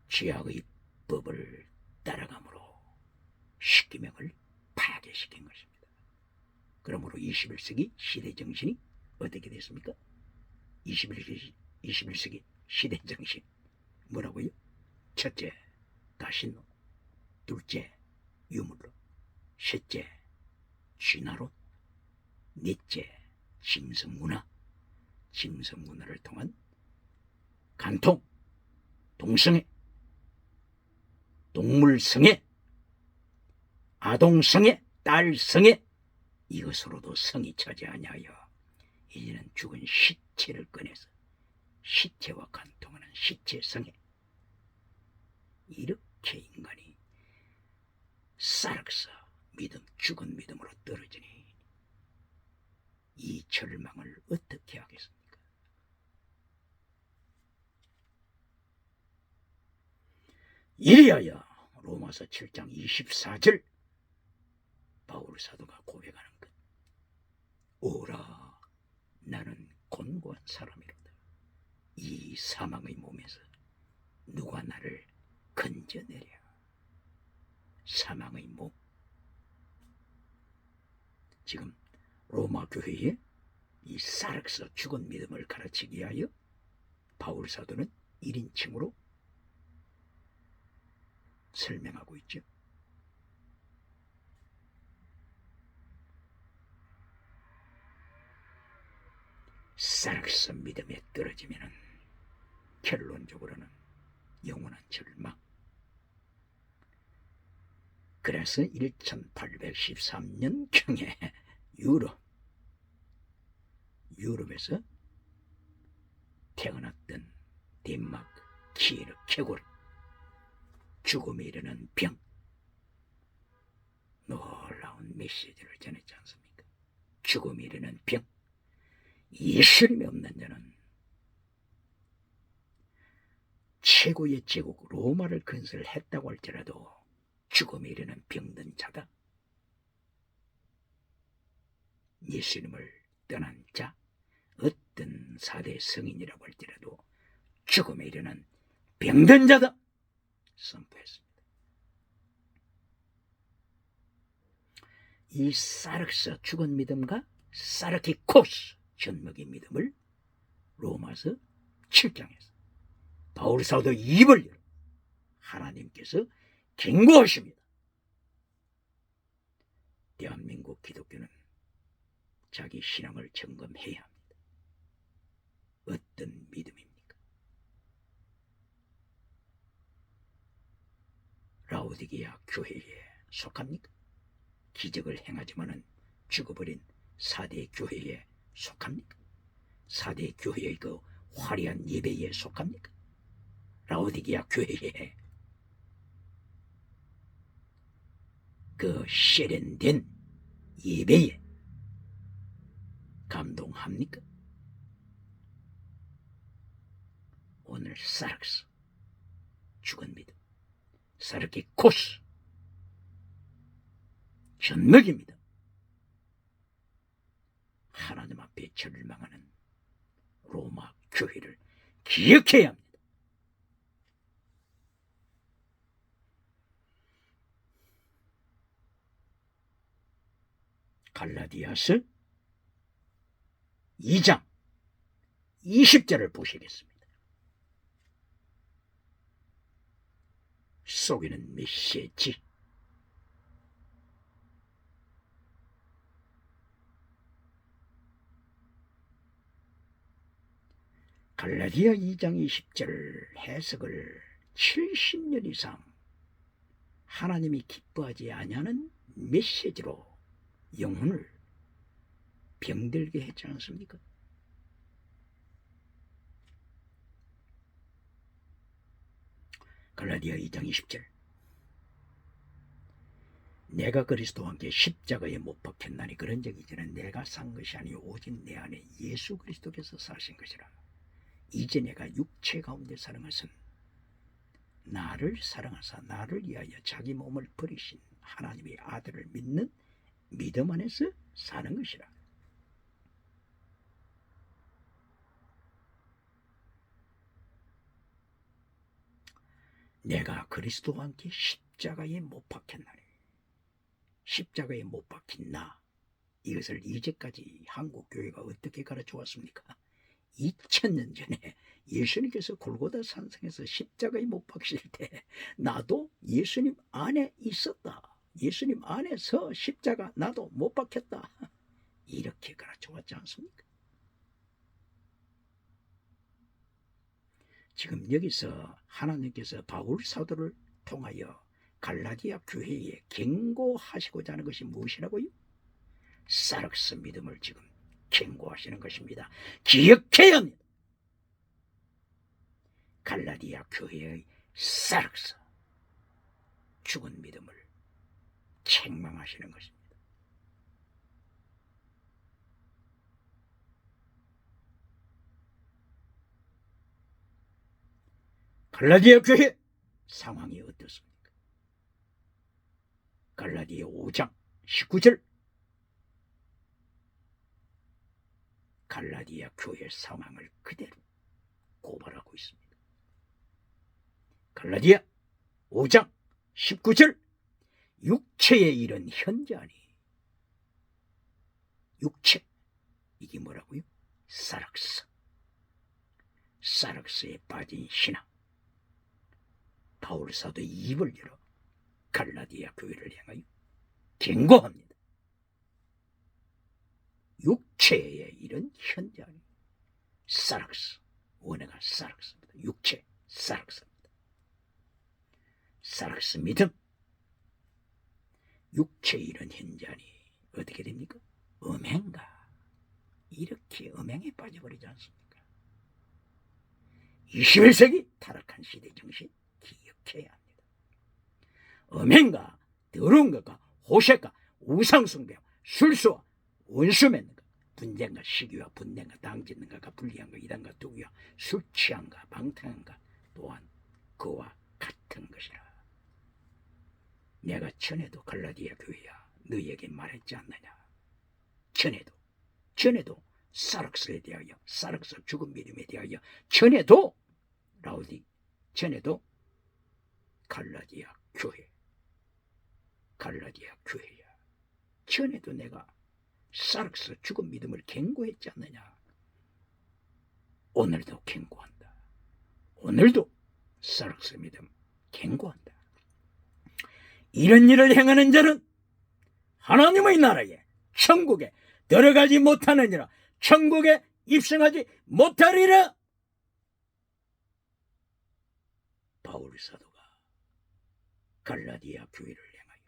죄악의 법을 따라감으로 십계명을 파괴시킨 것입니다. 그러므로 21세기 시대 정신이 어떻게 됐습니까? 21세기 시대 정신 뭐라고요? 첫째, 가신노. 둘째, 유물로. 셋째, 쥐나롯. 넷째, 짐승문화. 짐승문화를 통한 간통, 동성애, 동물성애, 아동성애, 딸성애, 이것으로도 성이 차지 아니하여 이제는 죽은 시체를 꺼내서 시체와 간통하는 시체성애. 이렇게 인간이 사륵서 믿음, 죽은 믿음으로 떨어지니 이 절망을 어떻게 하겠습니까? 이리하여 로마서 7장 24절 바울 사도가 고백하는 것. 오라, 나는 곤고한 사람이로다. 이 사망의 몸에서 누가 나를 건져내랴. 사망의 몸. 지금 로마 교회에 이 사륵서 죽은 믿음을 가르치기 위하여 바울 사도는 1인칭으로 설명하고 있죠. 사륵서 믿음에 떨어지면은 결론적으로는 영원한 절망. 그래서 1813년경에 유럽에서 태어났던 덴마크 키에르 케골, 죽음에 이르는 병, 놀라운 메시지를 전했지 않습니까? 죽음에 이르는 병, 예수님이 없는 자는 최고의 제국 로마를 건설했다고 할지라도 죽음에 이르는 병든 자다. 예수님을 떠난 자, 어떤 사대 성인이라고 할지라도 죽음에 이르는 병든 자다 선포했습니다. 이 사륵서 죽은 믿음과 사르키코스 전먹의 믿음을 로마서 7장에서 바울 사도 입을 열어 하나님께서 경고하십니다. 대한민국 기독교는 자기 신앙을 점검해야 합니다. 어떤 믿음입니까? 라오디게아 교회에 속합니까? 기적을 행하지만은 죽어버린 4대 교회에 속합니까? 4대 교회의 그 화려한 예배에 속합니까? 라오디게아 교회에 그 세련된 예배에 감동합니까? 오늘 사륵스 죽은 믿음, 사르키코스 전먹입니다. 하나님 앞에 절망하는 로마 교회를 기억해야 합니다. 갈라디아서 2장 20절을 보시겠습니다. 속에는 메시지. 갈라디아 2장 20절 해석을 70년 이상 하나님이 기뻐하지 아니하는 메시지로 영혼을 병들게 했지 않습니까? 갈라디아 2장 20절. 내가 그리스도와 함께 십자가에 못 박혔나니 그런 적이 이제는 내가 산 것이 아니요 오직 내 안에 예수 그리스도께서 사신 것이라. 이제 내가 육체 가운데 사는 것은 나를 사랑하사 나를 위하여 자기 몸을 버리신 하나님의 아들을 믿는 믿음 안에서 사는 것이라. 내가 그리스도와 함께 십자가에 못 박혔나니, 십자가에 못 박힌 나, 이것을 이제까지 한국교회가 어떻게 가르쳐 왔습니까? 2000년 전에 예수님께서 골고다 산상에서 십자가에 못 박히실 때 나도 예수님 안에 있었다. 예수님 안에서 십자가 나도 못 박혔다. 이렇게 가르쳐 왔지 않습니까? 지금 여기서 하나님께서 바울 사도를 통하여 갈라디아 교회에 경고하시고자 하는 것이 무엇이라고요? 사륵스 믿음을 지금 경고하시는 것입니다. 기억해야 합니다. 갈라디아 교회의 사륵스, 죽은 믿음을 책망하시는 것입니다. 갈라디아 교회 상황이 어떻습니까? 갈라디아 5장 19절. 갈라디아 교회 상황을 그대로 고발하고 있습니다. 갈라디아 5장 19절. 육체의 일은 현저하니, 육체, 이게 뭐라고요? 사륵스, 사륵스에 빠진 신앙. 바울 사도 입을 열어 갈라디아 교회를 향하여 경고합니다. 육체의 일은 현저하니, 사륵스, 원어가 사륵스입니다. 육체, 사륵스입니다. 사륵스 믿음, 육체의 일은 현저하니 어떻게 됩니까? 음행가, 이렇게 음행에 빠져버리지 않습니까? 21세기 타락한 시대 정신 기억해야 합니다. 음행과 더러운 것과 호색과 우상숭배와 술수와 원수 맺는 것, 분쟁과 시기와 분쟁과 당짓는 것과 불리한 것, 이단과 투기와 술 취한가 방탕한가 또한 그와 같은 것이라. 내가 전에도 갈라디아 교회야 너희에게 말했지 않느냐. 전에도 사륵스에 대하여, 사륵스 죽은 믿음에 대하여, 전에도 라우디, 전에도 갈라디아 교회야. 전에도 내가 사륵스 죽은 믿음을 경고했지 않느냐. 오늘도 경고한다. 오늘도 사륵스 믿음 경고한다. 이런 일을 행하는 자는 하나님의 나라에, 천국에 들어가지 못하느니라. 천국에 입성하지 못하리라. 바울 사도가 갈라디아 교회를 향하여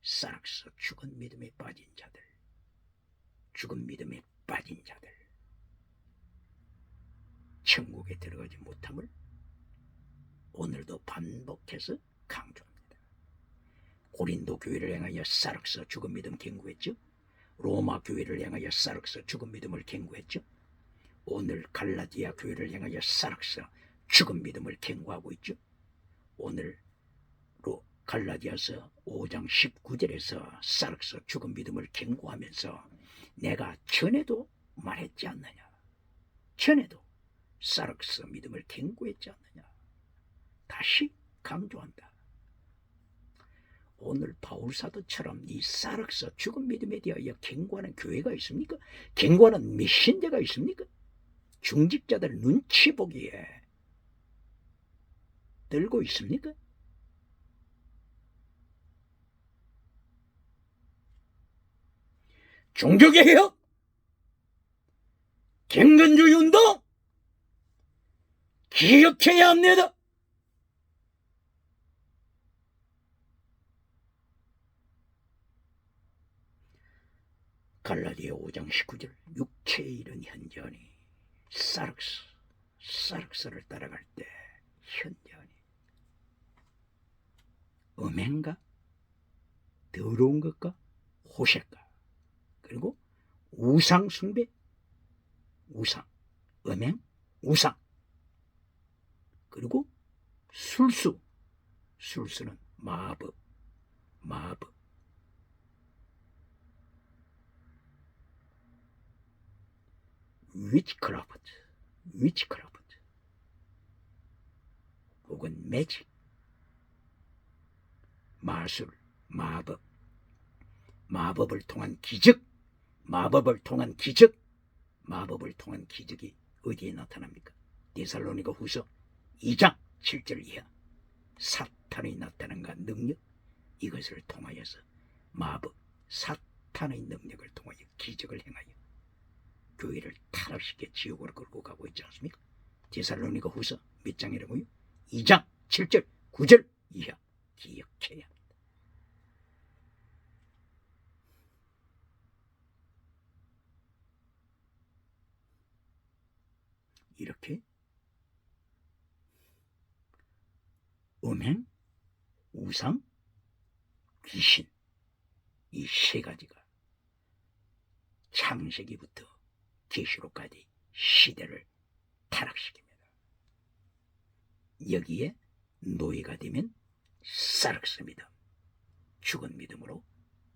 사륵스 죽은 믿음에 빠진 자들, 죽은 믿음에 빠진 자들, 천국에 들어가지 못함을 오늘도 반복해서 강조합니다. 고린도 교회를 향하여 사륵스 죽은 믿음 경고했죠. 로마 교회를 향하여 사륵스 죽은 믿음을 경고했죠. 오늘 갈라디아 교회를 향하여 사륵스 죽은 믿음을 경고하고 있죠. 오늘 갈라디아서 5장 19절에서 사륵스 죽은 믿음을 경고하면서 내가 전에도 말했지 않느냐. 전에도 사륵스 믿음을 경고했지 않느냐. 다시 강조한다. 오늘 바울 사도처럼 이 사륵스 죽은 믿음에 대하여 경고하는 교회가 있습니까? 경고하는 메신저가 있습니까? 중직자들 눈치 보기에 들고 있습니까? 종교개혁, 경건주의 운동 기억해야 합니다. 갈라디아 5장 19절 육체에 이른 현재하니 사륵스를 따라갈 때 현재하니 음행가 더러운 것과 호색가 그리고 우상 숭배 우상 음행 우상 그리고 술수는 마법 위치크라프트 혹은 매직 마술 마법을 통한 기적 마법을 통한 기적이 어디에 나타납니까? 데살로니가 후서 2장 7절 이하 사탄의 나타남과 능력 이것을 통하여서 마법 사탄의 능력을 통하여 기적을 행하여 교회를 타락시켜 지옥으로 끌고 가고 있지 않습니까? 데살로니가 후서 몇 장이라고요? 2장 7절 9절 이하 기억해야 합니다. 이렇게 음행, 우상, 귀신 이 세 가지가 창세기부터 계시록까지 시대를 타락시킵니다. 여기에 노예가 되면 사륵스 믿음, 죽은 믿음으로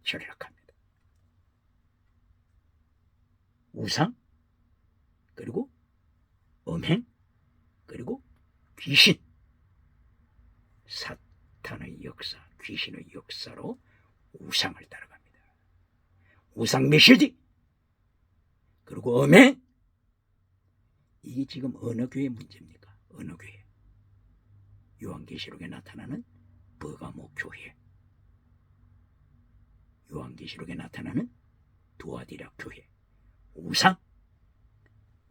전락합니다. 우상, 그리고 음행, 그리고 귀신, 사탄의 역사, 귀신의 역사로 우상을 따라갑니다. 우상 메시지, 그리고 음행, 이게 지금 어느 교회 문제입니까? 어느 교회? 요한계시록에 나타나는 버가모 교회, 요한계시록에 나타나는 두아디라 교회, 우상,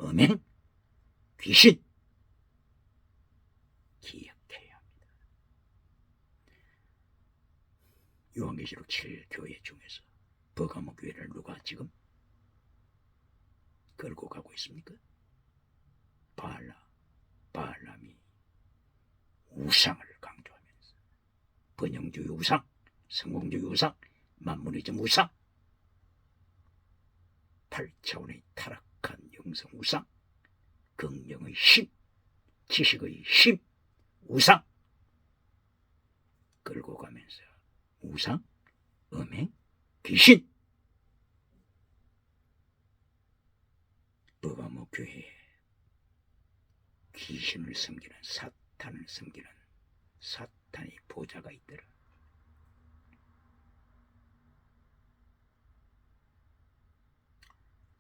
음행, 귀신 기억해야 합니다. 요한계시록 7교회 중에서 버가모 교회를 누가 지금 끌고 가고 있습니까? 바알람이 우상을 강조하면서 번영주의 우상, 성공주의 우상, 만문이점 우상, 8차원의 타락한 영성 우상, 긍정의 힘, 지식의 힘, 우상 끌고 가면서 우상, 음행, 귀신 버가모 교회에 귀신을 섬기는 사탄을 섬기는 사탄의 보좌가 있더라.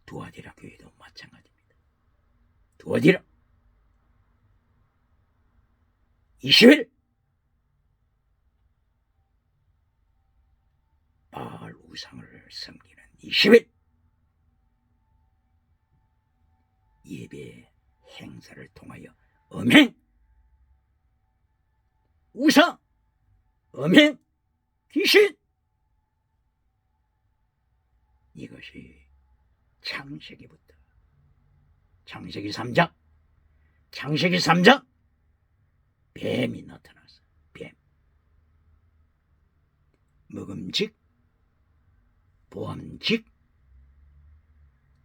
두아디라 교회도 마찬가지입니다. 두아디라 20일 바알 우상을 섬기는 20일 예배 행사를 통하여 음행, 우상, 음행, 귀신 이것이 창세기부터 창세기 3장 뱀이 나타났어. 뱀 먹음직, 보암직,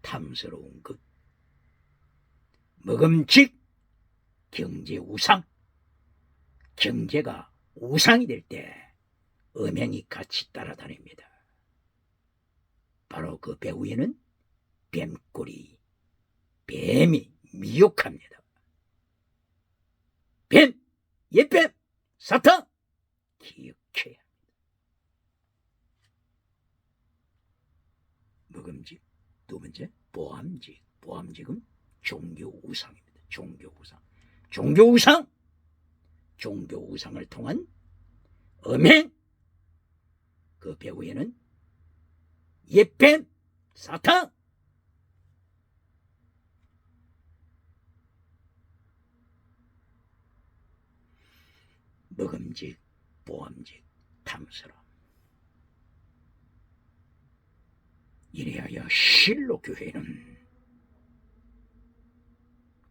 탐스러운 것 먹음직, 경제 우상 경제가 우상이 될 때 음행이 같이 따라다닙니다. 바로 그 배후에는 뱀꼬리 뱀이 미혹합니다. 뱀, 옛뱀, 사탄 기억해야 합니다. 먹음직, 두 번째 보암직은 종교 우상입니다. 종교 우상을 통한 음행, 그 배후에는 옛뱀, 사탄 먹음직, 보암직, 탐스러움 이래야 실로 교회는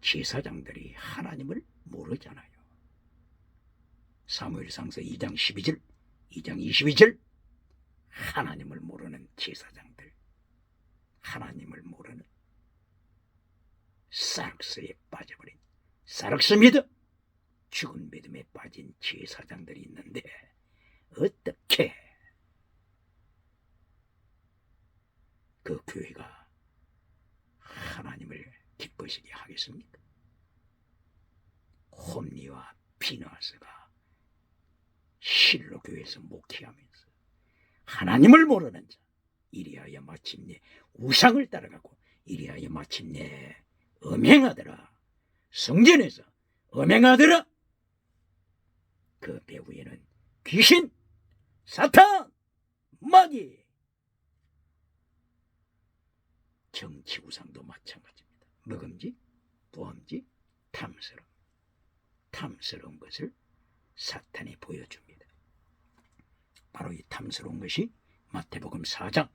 제사장들이 하나님을 모르잖아요. 사무엘상서 2장 12절, 2장 22절, 하나님을 모르는 제사장들, 하나님을 모르는 사륵스에 빠져버린, 사륵스 믿음, 죽은 믿음에 빠진 제사장들이 있는데 어떻게 그 교회가 하나님을 기쁘시게 하겠습니까? 홈리와 비나스가 실로 교회에서 목회하면서 하나님을 모르는 자, 이리하여 마침내 우상을 따라가고 이리하여 마침내 음행하더라, 성전에서 음행하더라. 그 배후에는 귀신, 사탄, 마귀, 정치 우상도 마찬가지입니다. 먹음직, 보암직, 탐스러운 것을 사탄이 보여줍니다. 바로 이 탐스러운 것이 마태복음 4장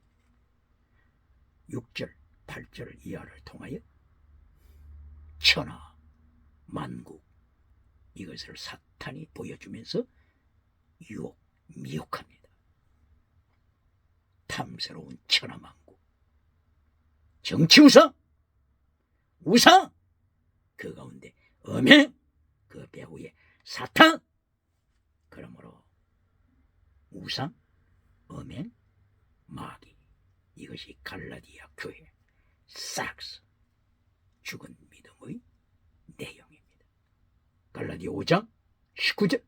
6절, 8절 이하를 통하여 천하, 만국, 이것을 사탄이 보여주면서 미혹합니다. 탐스러운 천하만국, 정치 우상, 그 가운데 음행, 그 배후에 사탄. 그러므로 우상, 음행, 마귀, 이것이 갈라디아 교회 사륵스, 죽은 믿음의 내용입니다. 갈라디아 5장 19절,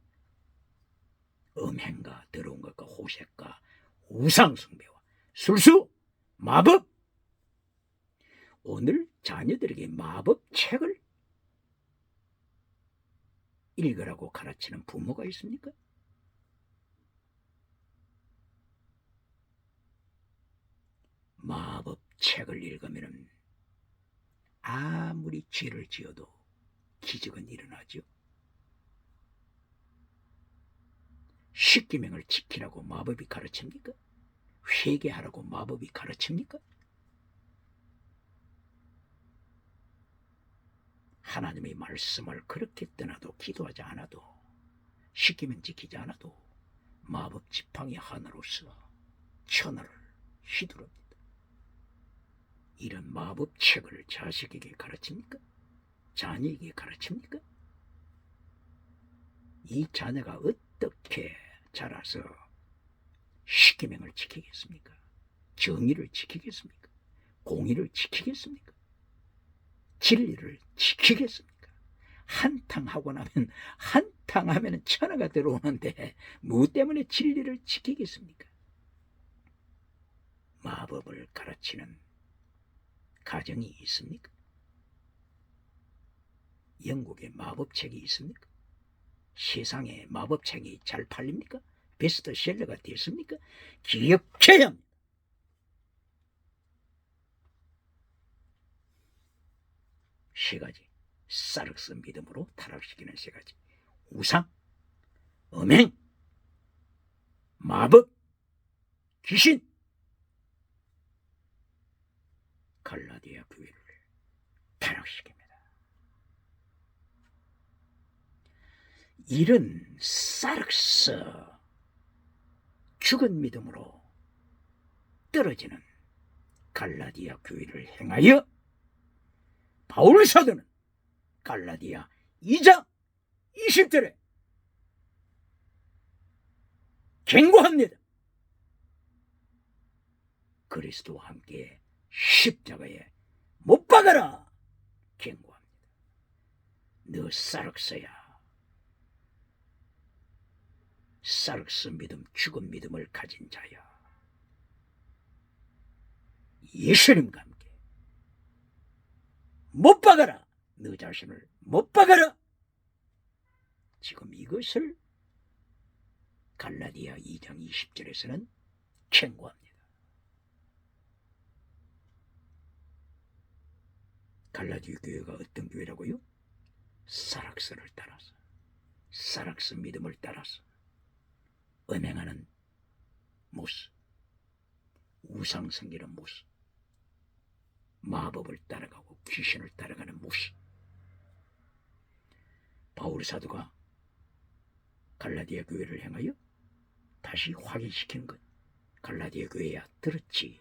음행과 더러운 것과 호색과 우상 숭배와 술수, 마법. 오늘 자녀들에게 마법 책을 읽으라고 가르치는 부모가 있습니까? 마법 책을 읽으면 아무리 죄를 지어도 기적은 일어나죠. 십계명을 지키라고 마법이 가르칩니까? 회개하라고 마법이 가르칩니까? 하나님의 말씀을 그렇게 떠나도 기도하지 않아도 십계명 지키지 않아도 마법 지팡이 하나로서 천하를 휘두릅니다. 이런 마법 책을 자식에게 가르칩니까? 자녀에게 가르칩니까? 이 자녀가 어떻게 자라서 십계명을 지키겠습니까? 정의를 지키겠습니까? 공의를 지키겠습니까? 진리를 지키겠습니까? 한탕하고 나면 한탕하면 천하가 들어오는데 뭐 때문에 진리를 지키겠습니까? 마법을 가르치는 가정이 있습니까? 영국에 마법책이 있습니까? 세상에 마법책이 잘 팔립니까? 베스트셀러가 됐습니까? 기억해야 합니다. 세 가지, 사륵스 믿음으로 타락시키는 세 가지, 우상, 음행, 마법, 귀신. 갈라디아 교회를 타락시킵니다. 이런 사륵스, 죽은 믿음으로 떨어지는 갈라디아 교회를 행하여 바울 사도는 갈라디아 2장 20절에 경고합니다. 그리스도와 함께 십자가에 못 박아라. 경고합니다. 너 사륵스야. 사륵스 믿음, 죽은 믿음을 가진 자야. 예수님과 함께 못 박아라. 너 자신을 못 박아라. 지금 이것을 갈라디아 2장 20절에서는 경고합니다. 갈라디아 교회가 어떤 교회라고요? 사륵스를 따라서, 사륵스 믿음을 따라서 음행하는 모습, 우상 섬기는 모습, 마법을 따라가고 귀신을 따라가는 모습. 바울 사도가 갈라디아 교회를 향하여 다시 확인시키는 것. 갈라디아 교회야, 들었지?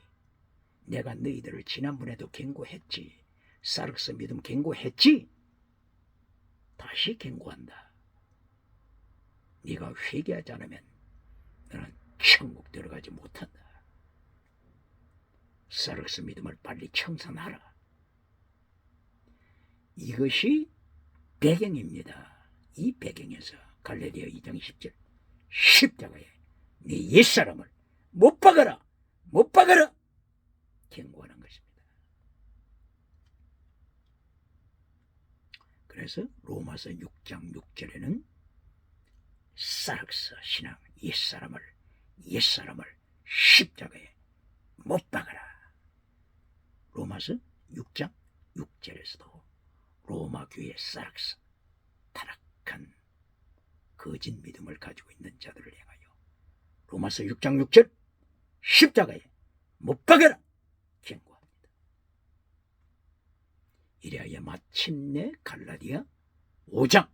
내가 너희들을 지난번에도 경고했지. 사르스 믿음 경고했지? 다시 경고한다. 네가 회개하지 않으면 너는 천국 들어가지 못한다. 사르스 믿음을 빨리 청산하라. 이것이 배경입니다. 이 배경에서 갈라디아 2장 10절 십자가에 네 옛사람을 못 박아라, 못 박아라 경고하는 것입니다. 그래서 로마서 6장 6절에는 사르스 신앙 옛사람을 십자가에 못 박아라. 로마서 6장 6절에서도 로마 교회 사르스 타락한 거짓 믿음을 가지고 있는 자들을 향하여 로마서 6장 6절 십자가에 못 박아라 경고합니다. 이래야 마침내 갈라디아 5장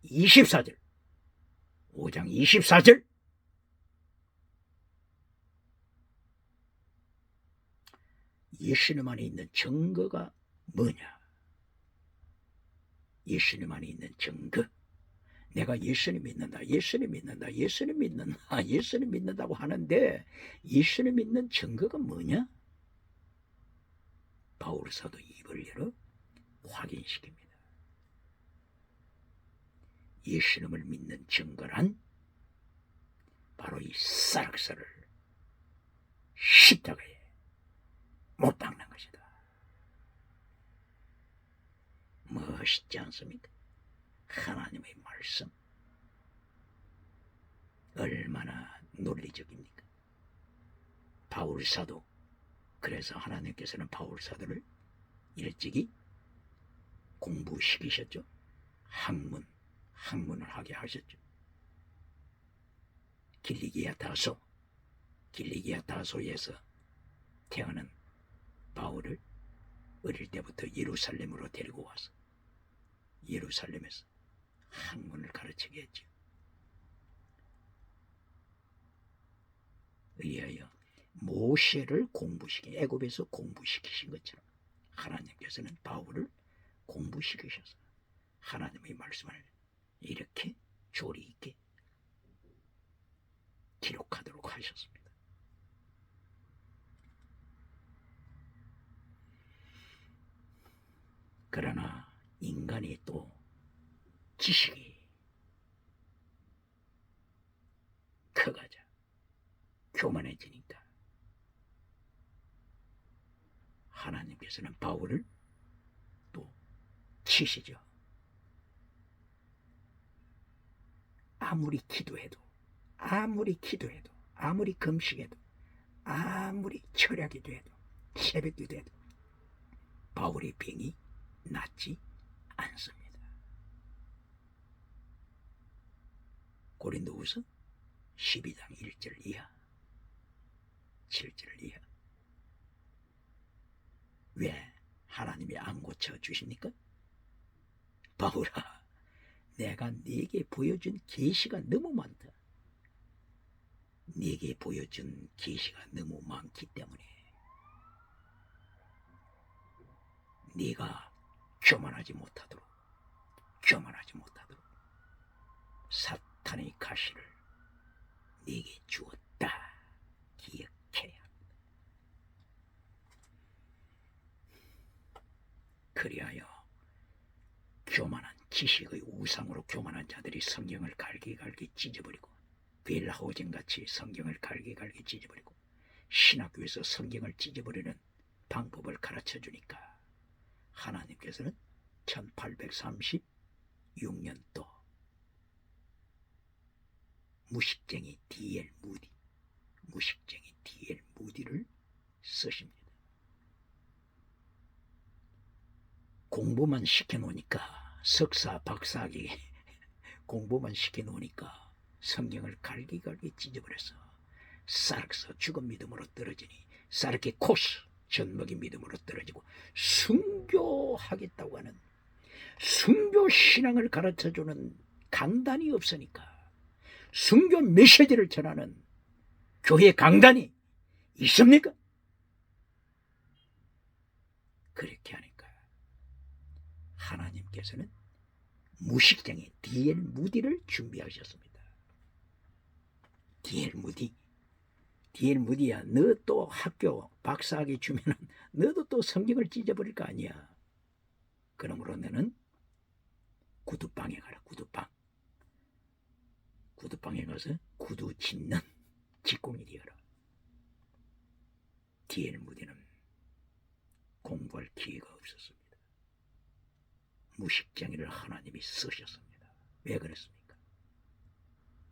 24절 예수님 안에 있는 증거가 뭐냐? 예수님 안에 있는 증거. 내가 예수님 믿는다고 하는데 예수님 믿는 증거가 뭐냐? 바울 사도 입을 열어 확인시킵니다. 예수님을 믿는 증거란 바로 이 사르스를 십자가에 못 박는 것이다. 멋있지 않습니까? 하나님의 말씀 얼마나 논리적입니까? 바울 사도, 그래서 하나님께서는 바울 사도를 일찍이 공부시키셨죠. 학문을 하게 하셨죠. 길리기아 다소에서 태어난 바울을 어릴 때부터 예루살렘으로 데리고 와서 예루살렘에서 학문을 가르치게 했죠. 의하여 모세를 애굽에서 공부시키신 것처럼 하나님께서는 바울을 공부시키셔서 하나님의 말씀을 이렇게 조리 있게 기록하도록 하셨습니다. 그러나 인간이 또 지식이 커가자 교만해지니까 하나님께서는 바울을 또 치시죠. 아무리 기도해도 아무리 금식해도 아무리 철야기도 해도 새벽기도 해도 바울의 병이 낫지 않습니다. 고린도후서 12장 1절 이하 7절 이하. 왜 하나님이 안 고쳐주십니까? 바울아, 내가 네게 보여준 계시가 너무 많다. 네게 보여준 계시가 너무 많기 때문에 네가 교만하지 못하도록 사탄의 가시를 네게 주었다. 기억해야 합니다. 그리하여 교만한 지식의 우상으로 교만한 자들이 성경을 갈기갈기 찢어버리고 빌라호젠같이 성경을 갈기갈기 찢어버리고 신학교에서 성경을 찢어버리는 방법을 가르쳐주니까 하나님께서는 1836년도 무식쟁이 D.L. 무디를 쓰십니다. 공부만 시켜놓으니까 석사, 박사학위 공부만 시켜놓으니까 성경을 갈기갈기 찢어버려서 사르크스 죽은 믿음으로 떨어지니 사르키코스 젖먹이 믿음으로 떨어지고 순교하겠다고 하는 순교 신앙을 가르쳐주는 강단이 없으니까 순교 메시지를 전하는 교회 강단이 있습니까? 그렇게 하니까 하나님께서는 무식쟁이 D.L. 무디를 준비하셨습니다. D.L. 무디, D.L. 무디야, 너 또 학교 박사학위 주면은 너도 또 성경을 찢어버릴 거 아니야. 그러므로 너는 구두방에 가라. 구두방에 가서 구두 짓는 직공이 되어라. D.L. 무디는 공부할 기회가 없었습니다. 무식쟁이를 하나님이 쓰셨습니다. 왜 그랬습니까?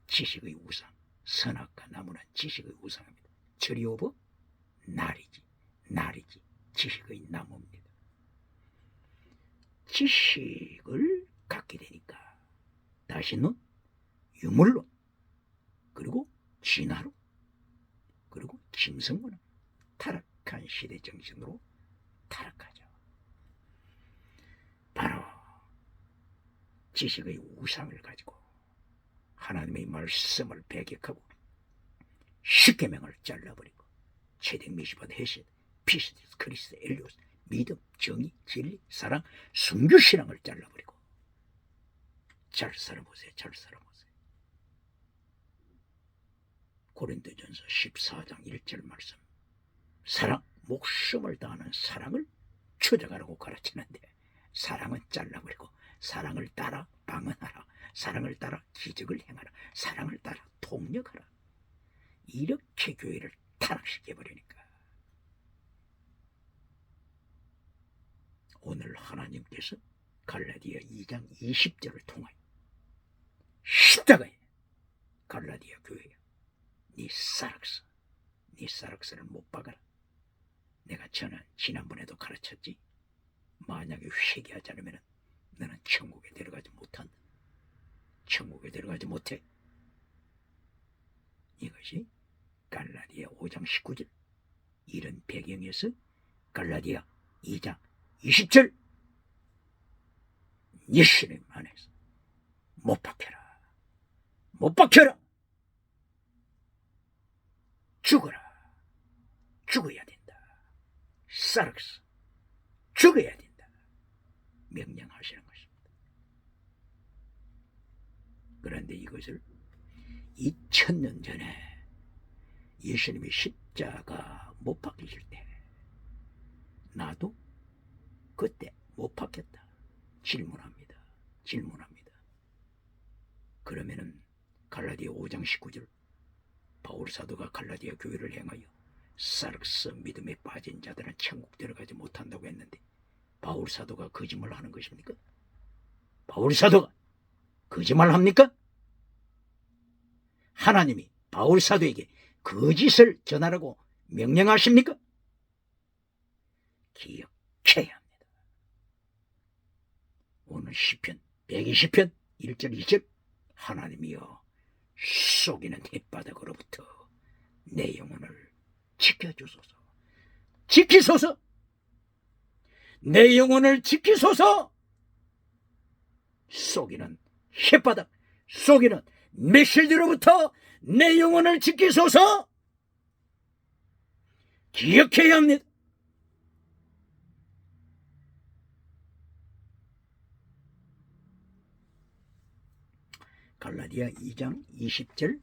지식의 우상, 선악과 나무는 지식의 우상입니다. 저리오브 날이지 지식의 나무입니다. 지식을 갖게 되니까 다시는 유물론, 그리고 진화론, 그리고 짐승문화, 타락한 시대 정신으로 타락하죠. 바로 지식의 우상을 가지고 하나님의 말씀을 배격하고 십계명을 잘라버리고 체득, 미시밭, 헤셋, 피스디스, 크리스트, 엘리오스, 믿음, 정의, 진리, 사랑, 순교신앙을 잘라버리고 잘 살아보세요. 고린도전서 14장 1절 말씀, 사랑, 목숨을 다하는 사랑을 추적하라고 가르치는데 사랑은 잘라버리고 사랑을 따라 방언하라, 사랑을 따라 기적을 행하라, 사랑을 따라 통역하라, 이렇게 교회를 타락시켜버리니까 오늘 하나님께서 갈라디아 2장 20절을 통하여 십자가에 갈라디아 교회야, 네 사락스를 못 박아라. 내가 지난번에도 가르쳤지. 만약에 회개하지 않으면 너는 천국에 들어가지 못한다. 천국에 들어가지 못해. 이것이 갈라디아 5장 19절, 이런 배경에서 갈라디아 2장 20절, 예수님 안에서 못 박혀라. 죽어야 된다. 사락스, 죽어야 된다. 명령하시는 것입니다. 그런데 이것을 2000년 전에 예수님이 십자가 못 박히실 때 나도 그때 못 박혔다. 질문합니다. 그러면은 갈라디아 5장 19절, 바울 사도가 갈라디아 교회를 향하여 사르스 믿음에 빠진 자들은 천국 들어가지 못한다고 했는데 바울 사도가 거짓말 하는 것입니까? 바울 사도가 거짓말 합니까? 하나님이 바울 사도에게 거짓을 전하라고 명령하십니까? 기억해야 합니다. 오늘 시편 120편 1절 2절, 하나님이여 속이는 햇바닥으로부터 내 영혼을 지켜주소서. 지키소서. 내 영혼을 지키소서. 속이는 햇바닥, 속이는 메시지로부터 내 영혼을 지키소서. 기억해야 합니다. 갈라디아 2장 20절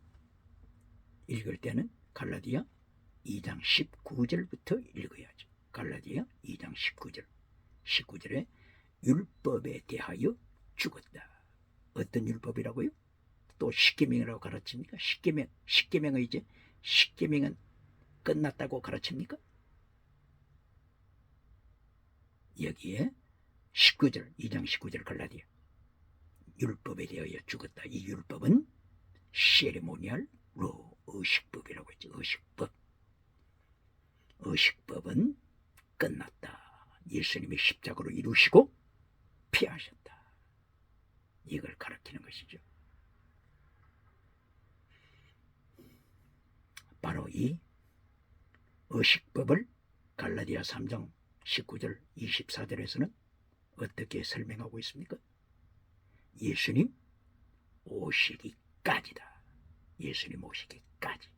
읽을 때는 갈라디아 2장 19절부터 읽어야죠. 갈라디아 2장 19절에 율법에 대하여 죽었다. 어떤 율법이라고요? 또 십계명이라고 가르칩니까? 십계명은 이제 십계명은 끝났다고 가르칩니까? 여기에 19절, 2장 19절 갈라디아, 율법에 대하여 죽었다. 이 율법은 세리모니얼 로, 의식법이라고 했죠. 의식법은 끝났다. 예수님이 십자가로 이루시고 피하셨다. 이걸 가르치는 것이죠. 바로 이 의식법을 갈라디아 3장 19절 24절에서는 어떻게 설명하고 있습니까? 예수님 오시기까지다. 예수님 오시기까지.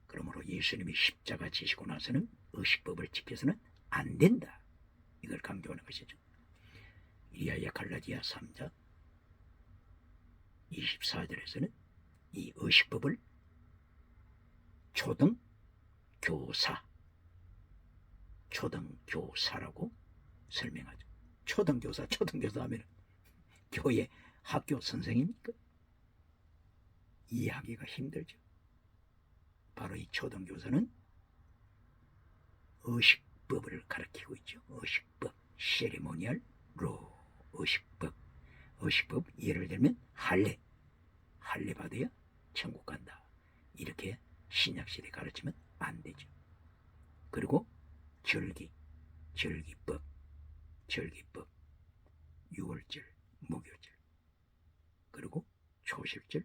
그러므로 예수님이 십자가 지시고 나서는 의식법을 지켜서는 안 된다. 이걸 강조하는 것이죠. 이하여 갈라디아 3장 24절에서는 이 의식법을 초등교사라고 설명하죠. 초등교사 하면 교회 학교 선생입니까? 이해하기가 힘들죠. 바로 이 초등교사는 의식법을 가르치고 있죠. 의식법, 세리모니얼 로, 의식법 예를 들면 할례 받아야 천국 간다. 이렇게 신약시대 가르치면 안 되죠. 그리고 절기법, 6월절, 목요절, 그리고 초실절,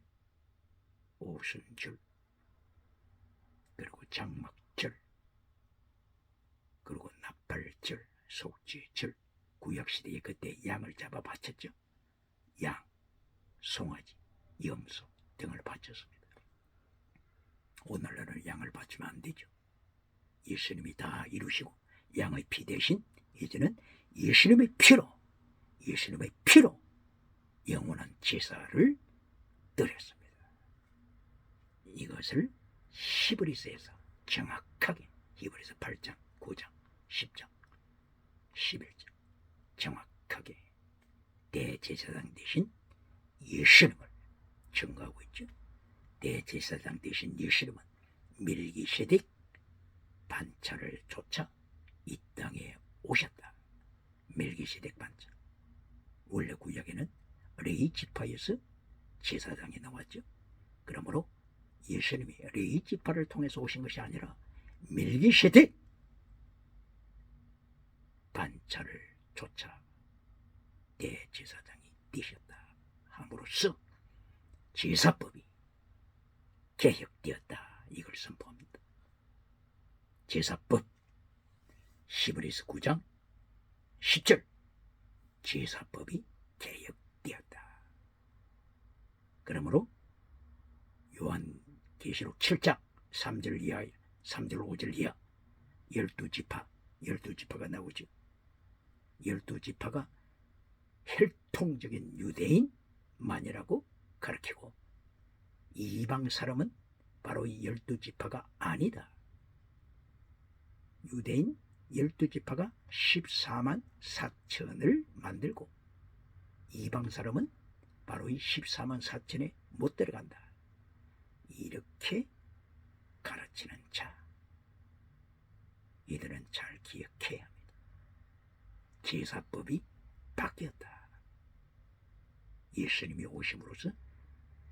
오순절, 그리고 장막절, 그리고 나팔절, 속죄절, 구약시대에 그때 양을 잡아 바쳤죠. 양, 송아지, 염소 등을 바쳤습니다. 오늘날은 양을 바치면 안 되죠. 예수님이 다 이루시고 양의 피 대신 이제는 예수님의 피로 영원한 제사를 드렸습니다. 이것을 히브리서에서 정확하게 히브리서 8장, 9장, 10장, 11장 정확하게 대제사장 대신 예수님을 증거하고 있죠. 대제사장 대신 예수님은 멜기세덱 반차를 쫓아 이 땅에 오셨다. 멜기세덱 반차. 원래 구약에는 레위 지파에서 제사장이 나왔죠. 그러므로 예수님이 레위 지파를 통해서 오신 것이 아니라 멜기세덱 반차를 쫓아 대제사장이 되셨다 함으로써 제사법이 개혁되었다. 이걸 선포합니다. 제사법 히브리서 9장 10절 제사법이 개혁되었다. 그러므로 요한계시록 7장 3절 이하 3절 5절 이하 12지파가 나오죠. 12지파가 혈통적인 유대인만이라고 가르치고 이방 사람은 바로 이 12지파가 아니다. 유대인 12지파가 14만 4천을 만들고 이방 사람은 바로 이 14만 4천에 못 들어간다. 이렇게 가르치는 자, 이들은 잘 기억해야 합니다. 제사법이 바뀌었다. 예수님이 오심으로써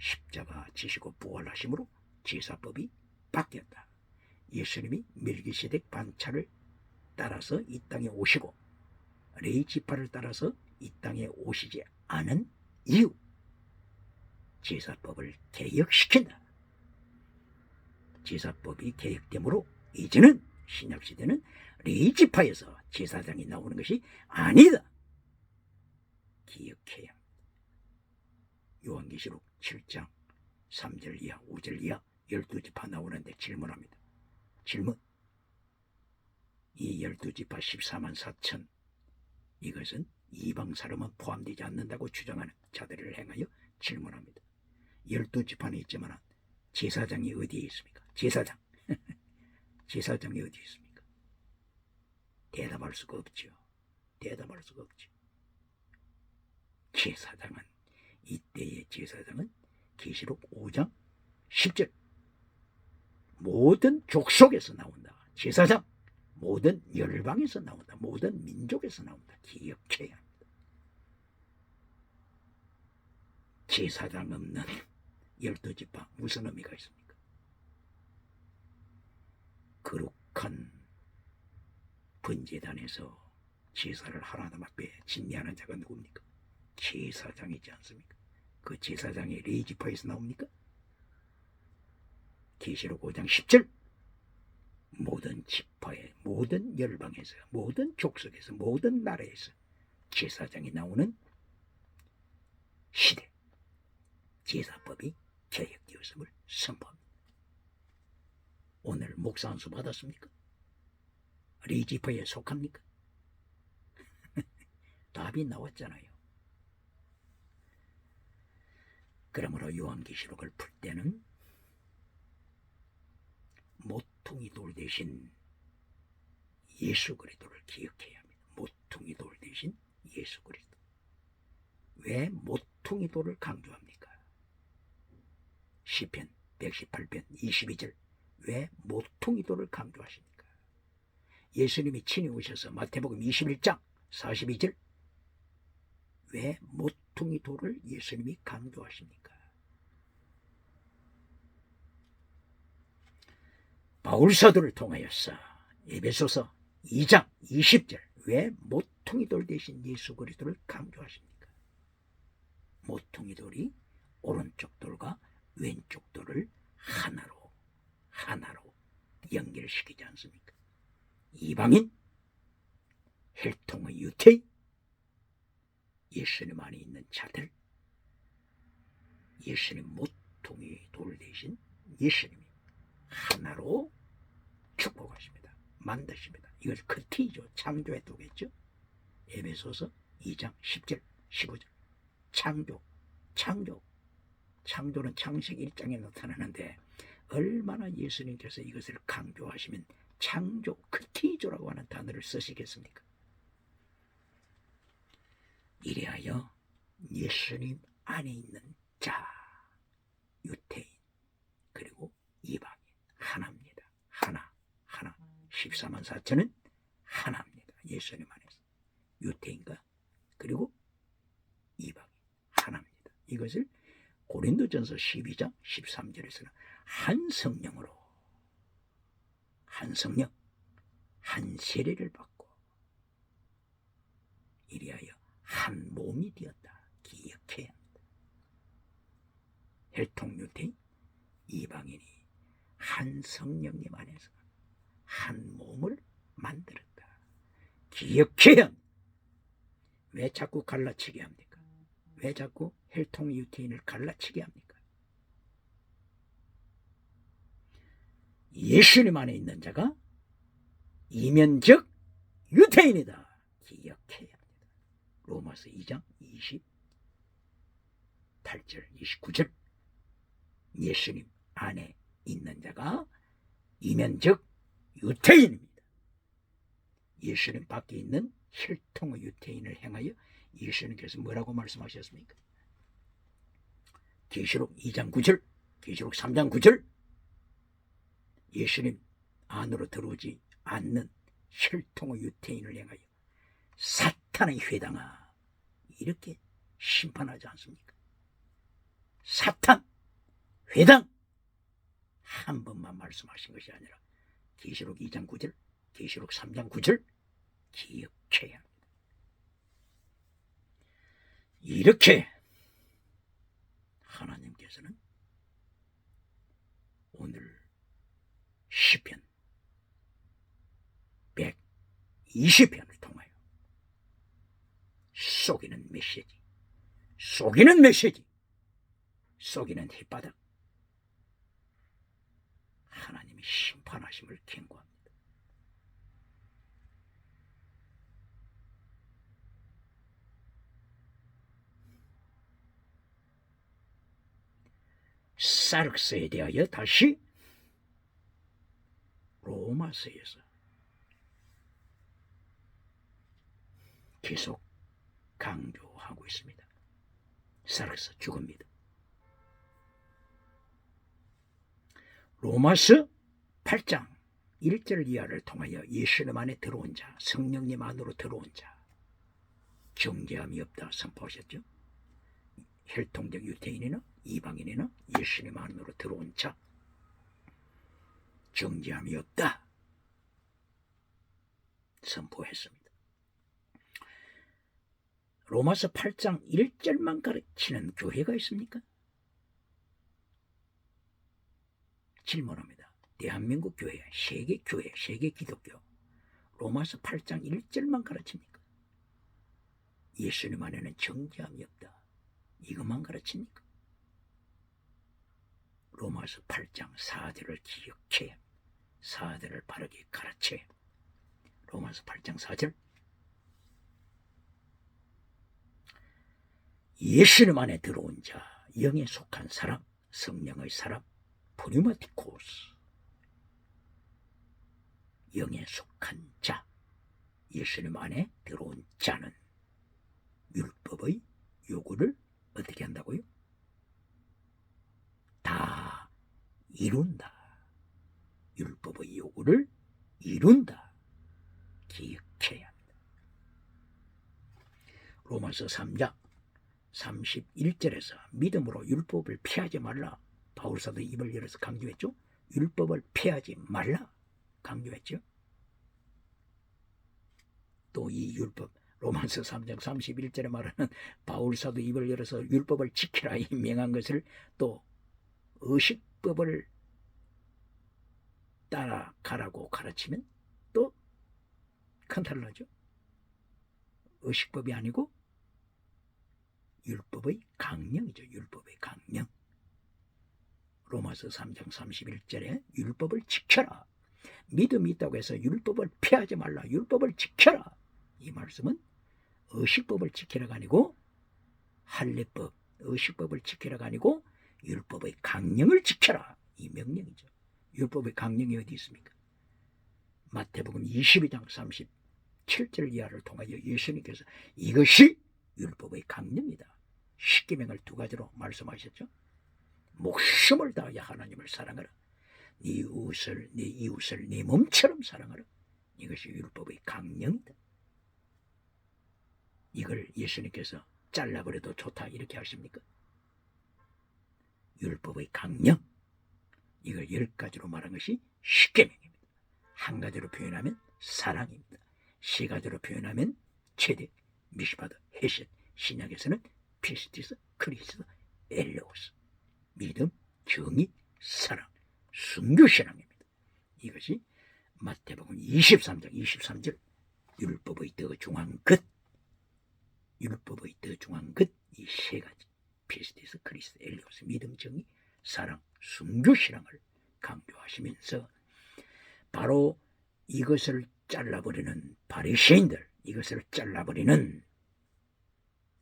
십자가 지시고 부활하심으로 제사법이 바뀌었다. 예수님이 멜기세덱 반차를 따라서 이 땅에 오시고 레위 지파를 따라서 이 땅에 오시지 않은 이유, 제사법을 개혁시킨다. 제사법이 개혁되므로 이제는 신약시대는 레위 지파에서 제사장이 나오는 것이 아니다. 기억해야 합니다. 요한계시록 7장 3절 이하 5절 이하 12지파 나오는데 질문합니다. 질문. 이 12지파 14만 4천 이것은 이방 사람은 포함되지 않는다고 주장하는 자들을 행하여 질문합니다. 12지파는 있지만 제사장이 어디에 있습니까? 제사장이 어디에 있습니까? 대답할 수가 없죠. 제사장은 이때의 제사장은 계시록 5장 10절 모든 족속에서 나온다. 제사장 모든 열방에서 나온다. 모든 민족에서 나온다. 기억해야 합니다. 제사장 없는 12지파 무슨 의미가 있습니까? 거룩한 번제단에서 제사를 하나님 앞에 진미하는 자가 누굽니까? 제사장이지 않습니까? 그 제사장이 레위 지파에서 나옵니까? 계시록 5장 10절 모든 지파의 모든 열방에서 모든 족속에서 모든 나라에서 제사장이 나오는 시대 제사법이 개혁되었음을 선포합니다. 오늘 목사 안수 받았습니까? 레위지파에 속합니까? 답이 나왔잖아요. 그러므로 요한계시록을 풀 때는 모퉁이 돌 대신 예수 그리스도를 기억해야 합니다. 모퉁이 돌 대신 예수 그리스도. 왜 모퉁이 돌을 강조합니까? 시편 118편 22절 왜 모퉁이 돌을 강조하십니까? 예수님이 친히 오셔서 마태복음 21장 42절 왜 모퉁이 돌을 예수님이 강조하십니까? 바울사도를 통하여서 에베소서 2장 20절 왜 모퉁이 돌 대신 예수 그리스도를 강조하십니까? 모퉁이 돌이 오른쪽 돌과 왼쪽 돌을 하나로 연결시키지 않습니까? 이방인, 혈통의 유태인, 예수님 안에 있는 자들, 예수님 모퉁이 돌 대신 예수님이 하나로 축복하십니다. 만드십니다. 이걸 크티죠. 창조의 도겠죠. 에베소서 2장 10절 15절 창조는 창세기 1장에 나타나는데 얼마나 예수님께서 이것을 강조하시면 창조, 크티조라고 하는 단어를 쓰시겠습니까? 이래하여 예수님 안에 있는 자, 유태인 그리고 이방인 하나입니다. 하나 14만 4천은 하나입니다. 예수님 안에서 유태인과 그리고 이방인 하나입니다. 이것을 고린도전서 12장 13절에서는 한 성령으로 한 성령 한 세례를 받고 이리하여 한 몸이 되었다. 기억해야 합니다. 혈통 유태인 이방인이 한 성령님 안에서 한 몸을 만들었다. 기억해야 합니다. 왜 자꾸 갈라치게 합니까? 왜 자꾸 혈통 유태인을 갈라치게 합니까? 예수님 안에 있는 자가 이면적 유태인이다. 기억해야 합니다. 로마서 2장 28절 29절 예수님 안에 있는 자가 이면적 유태인입니다. 예수님 밖에 있는 혈통의 유태인을 행하여 예수님께서 뭐라고 말씀하셨습니까? 계시록 2장 9절 계시록 3장 9절 예수님 안으로 들어오지 않는 혈통의 유태인을 향하여 사탄의 회당아 이렇게 심판하지 않습니까? 사탄 회당 한 번만 말씀하신 것이 아니라 계시록 2장 9절 계시록 3장 9절 기억해야 합니다. 이렇게 하나님께서는 오늘 시편 120편을 통하여 속이는 메시지 속이는 햇바닥 하나님이 심판하심을 경고합니다. 사르스에 대하여 다시 로마서에서 계속 강조하고 있습니다. 사르스 죽음입니다. 로마서 8장 1절 이하를 통하여 예수님 안에 들어온 자, 성령님 안으로 들어온 자, 정죄함이 없다 선포하셨죠. 혈통적 유태인이나 이방인이나 예수님 안으로 들어온 자, 정죄함이 없다 선포했습니다. 로마서 8장 1절만 가르치는 교회가 있습니까? 질문합니다. 대한민국 교회, 세계 교회, 세계 기독교 로마서 8장 1절만 가르칩니까? 예수님 안에는 정죄함이 없다. 이것만 가르칩니까? 로마서 8장 4절을 기억해. 4절을 바르게 가르쳐. 로마서 8장 4절. 예수님 안에 들어온 자, 영에 속한 사람, 성령의 사람, 프리마티코스. 영에 속한 자, 예수님 안에 들어온 자는 율법의 요구를 어떻게 한다고요? 다 이룬다. 율법의 요구를 이룬다. 기억해야 합니다. 로마서 3장 31절에서 믿음으로 율법을 피하지 말라. 바울사도 입을 열어서 강조했죠. 율법을 피하지 말라 강조했죠. 또 이 율법 로마서 3장 31절에 말하는 바울사도 입을 열어서 율법을 지키라 이 명한 것을 또 의식법을 따라가라고 가르치면 또 컨트롤 하죠. 의식법이 아니고 율법의 강령이죠. 율법의 강령. 로마서 3장 31절에 율법을 지켜라. 믿음이 있다고 해서 율법을 피하지 말라. 율법을 지켜라. 이 말씀은 의식법을 지키라가 아니고 할례법, 의식법을 지키라가 아니고 율법의 강령을 지켜라. 이 명령이죠. 율법의 강령이 어디 있습니까? 마태복음 22장 37절 이하를 통하여 예수님께서 이것이 율법의 강령이다. 십계명을 두 가지로 말씀하셨죠. 목숨을 다하여 하나님을 사랑하라. 네 이웃을 네 몸처럼 사랑하라. 이것이 율법의 강령이다. 이걸 예수님께서 잘라버려도 좋다 이렇게 하십니까? 율법의 강령. 이걸 10가지로 말한 것이 십계명입니다. 한 가지로 표현하면 사랑입니다. 세 가지로 표현하면 체대, 미시바드, 헤셋. 신약에서는 피스티스, 크리스도, 엘레오스. 믿음, 정의, 사랑, 순교신앙입니다. 이것이 마태복음 23장 23절 율법의 더 중한 것, 율법의 더 중한 것, 이 세 가지 피스티스, 크리스도, 엘레오스, 믿음, 정의, 사랑, 순교신앙을 강조하시면서 바로 이것을 잘라버리는 바리새인들, 이것을 잘라버리는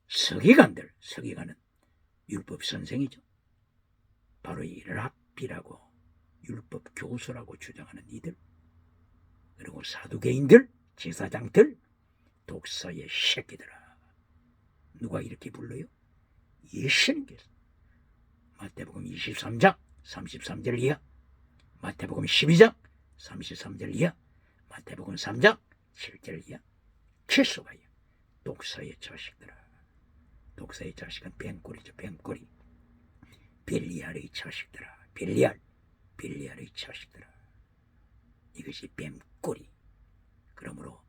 서기관들, 서기관은 율법 선생이죠. 바로 이 랍비라고 율법 교수라고 주장하는 이들, 그리고 사두개인들, 제사장들, 독사의 새끼들아. 누가 이렇게 불러요? 예수님께서. 마태복음 23장 33절 이하, 마태복음 12장 33절 이하, 마태복음 3장 7절 이하. 계속하여 독사의 자식들아. 독사의 자식은 뱀꼬리죠. 뱀꼬리. 벨리알의 자식들아. 벨리알의 자식들아. 이것이 뱀꼬리. 그러므로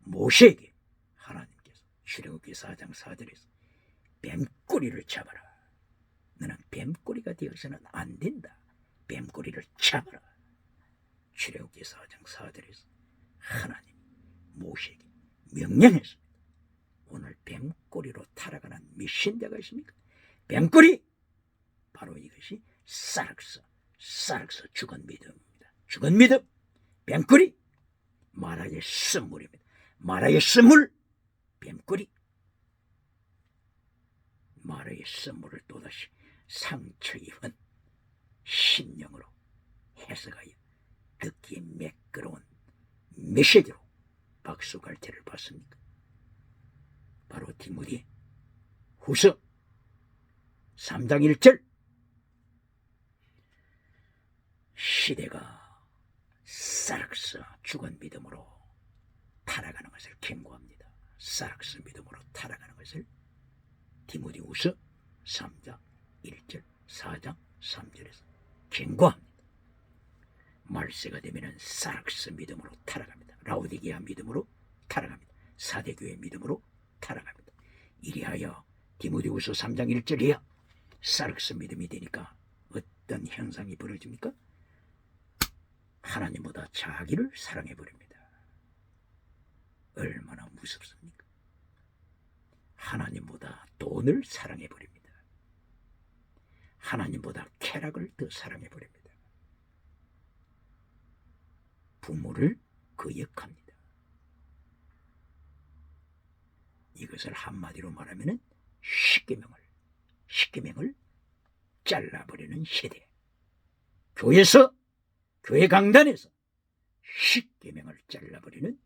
모세에게 하나님께서 출애굽기 4장 4절에서 뱀꼬리를 잡아라. 너는 뱀꼬리가 되어서는 안 된다. 뱀꼬리를 잡아라. 출애굽기 4장 4절에서 하나님이 모세에게 명령했습니다. 오늘 뱀꼬리로 타락하는 미신자가 있습니까? 뱀꼬리! 바로 이것이 사락서 죽은 믿음입니다. 죽은 믿음, 뱀꼬리, 마라의 선물입니다. 마라의 선물, 뱀꼬리. 마라의 선물을 또다시 상처 입은 신령으로 해석하여 듣기에 매끄러운 메시지로 박수갈채를 받습니까? 바로 디모데 후서 3장 1절. 시대가 사락서 죽은 믿음으로 타락하는 것을 경고합니다. 사락서 믿음으로 타락하는 것을 디모데 후서 3장 1절 4장 3절에서 경고합니다. 말세가 되면 사락서 믿음으로 타락합니다. 라오디게아 믿음으로 타락합니다. 사대교회 믿음으로 타락합니다. 이리하여 디모데후서 3장 1절 이하 사락서 믿음이 되니까 어떤 현상이 벌어집니까? 하나님보다 자기를 사랑해버립니다. 얼마나 무섭습니까? 하나님보다 돈을 사랑해버립니다. 하나님보다 쾌락을 더 사랑해버립니다. 부모를 거역합니다. 이것을 한마디로 말하면 십계명을 잘라버리는 시대. 교회 강단에서 십계명을 잘라버리는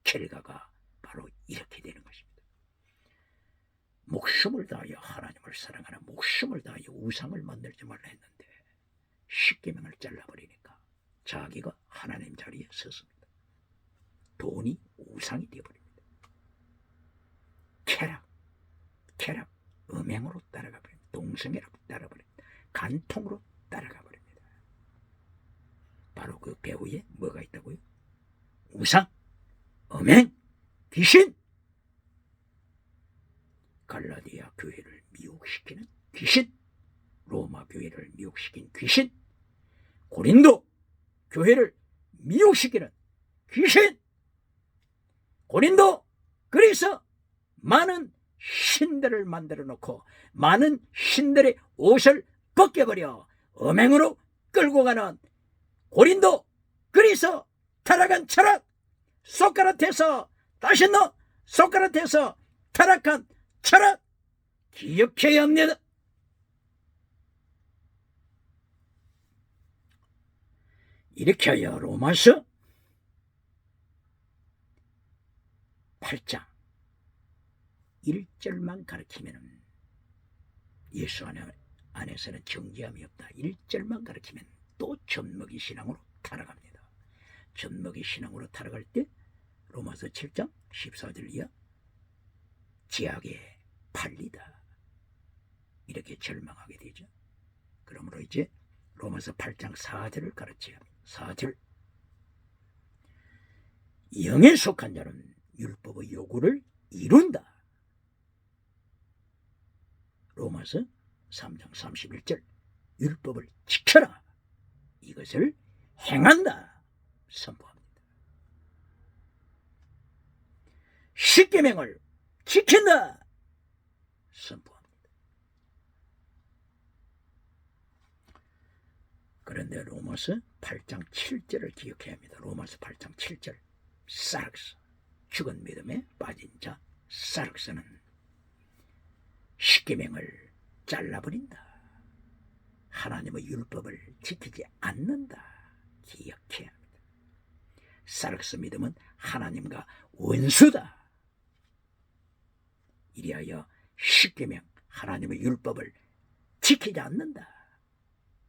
결과가 바로 이렇게 되는 것입니다. 목숨을 다하여 하나님을 사랑하라, 목숨을 다하여 우상을 만들지 말라 했는데 십계명을 잘라버리니까 자기가 하나님 자리에 섰습니다. 돈이 우상이 되어버립니다. 쾌락, 음행으로 따라가 버립니다. 동성애로 따라버립니다. 간통으로 따라가 버립니다. 바로 그 배후에 뭐가 있다고요? 우상, 음행, 귀신. 갈라디아 교회를 미혹시키는 귀신, 로마 교회를 미혹시킨 귀신, 고린도 교회를 미혹시키는 귀신, 고린도 그래서 많은 신들을 만들어 놓고 많은 신들의 옷을 벗겨버려 음행으로 끌고 가는 고린도, 그래서 타락한 철학, 소크라테스 다시는 소크라테스 타락한 철학 기억해야 합니다. 이렇게 하여 로마서 8장 1절만 가르치면 예수 안에서는 정죄함이 없다. 1절만 가르치면 또 젖먹이 신앙으로 타락합니다. 젖먹이 신앙으로 타락할 때 로마서 7장 14절 이하 제약에 팔리다 이렇게 절망하게 되죠. 그러므로 이제 로마서 8장 4절을 가르쳐야 합니다. 4절, 영에 속한 자는 율법의 요구를 이룬다. 로마서 3장 31절, 율법을 지켜라, 이것을 행한다 선포합니다. 십계명을 지킨다 선포합니다. 그런데 로마서 8장 7절을 기억해야 합니다. 로마서 8장 7절, 사륵스, 죽은 믿음에 빠진 자 사륵스는 십계명을 잘라버린다. 하나님의 율법을 지키지 않는다. 기억해야 합니다. 사륵스 믿음은 하나님과 원수다. 이리하여 십계명, 하나님의 율법을 지키지 않는다.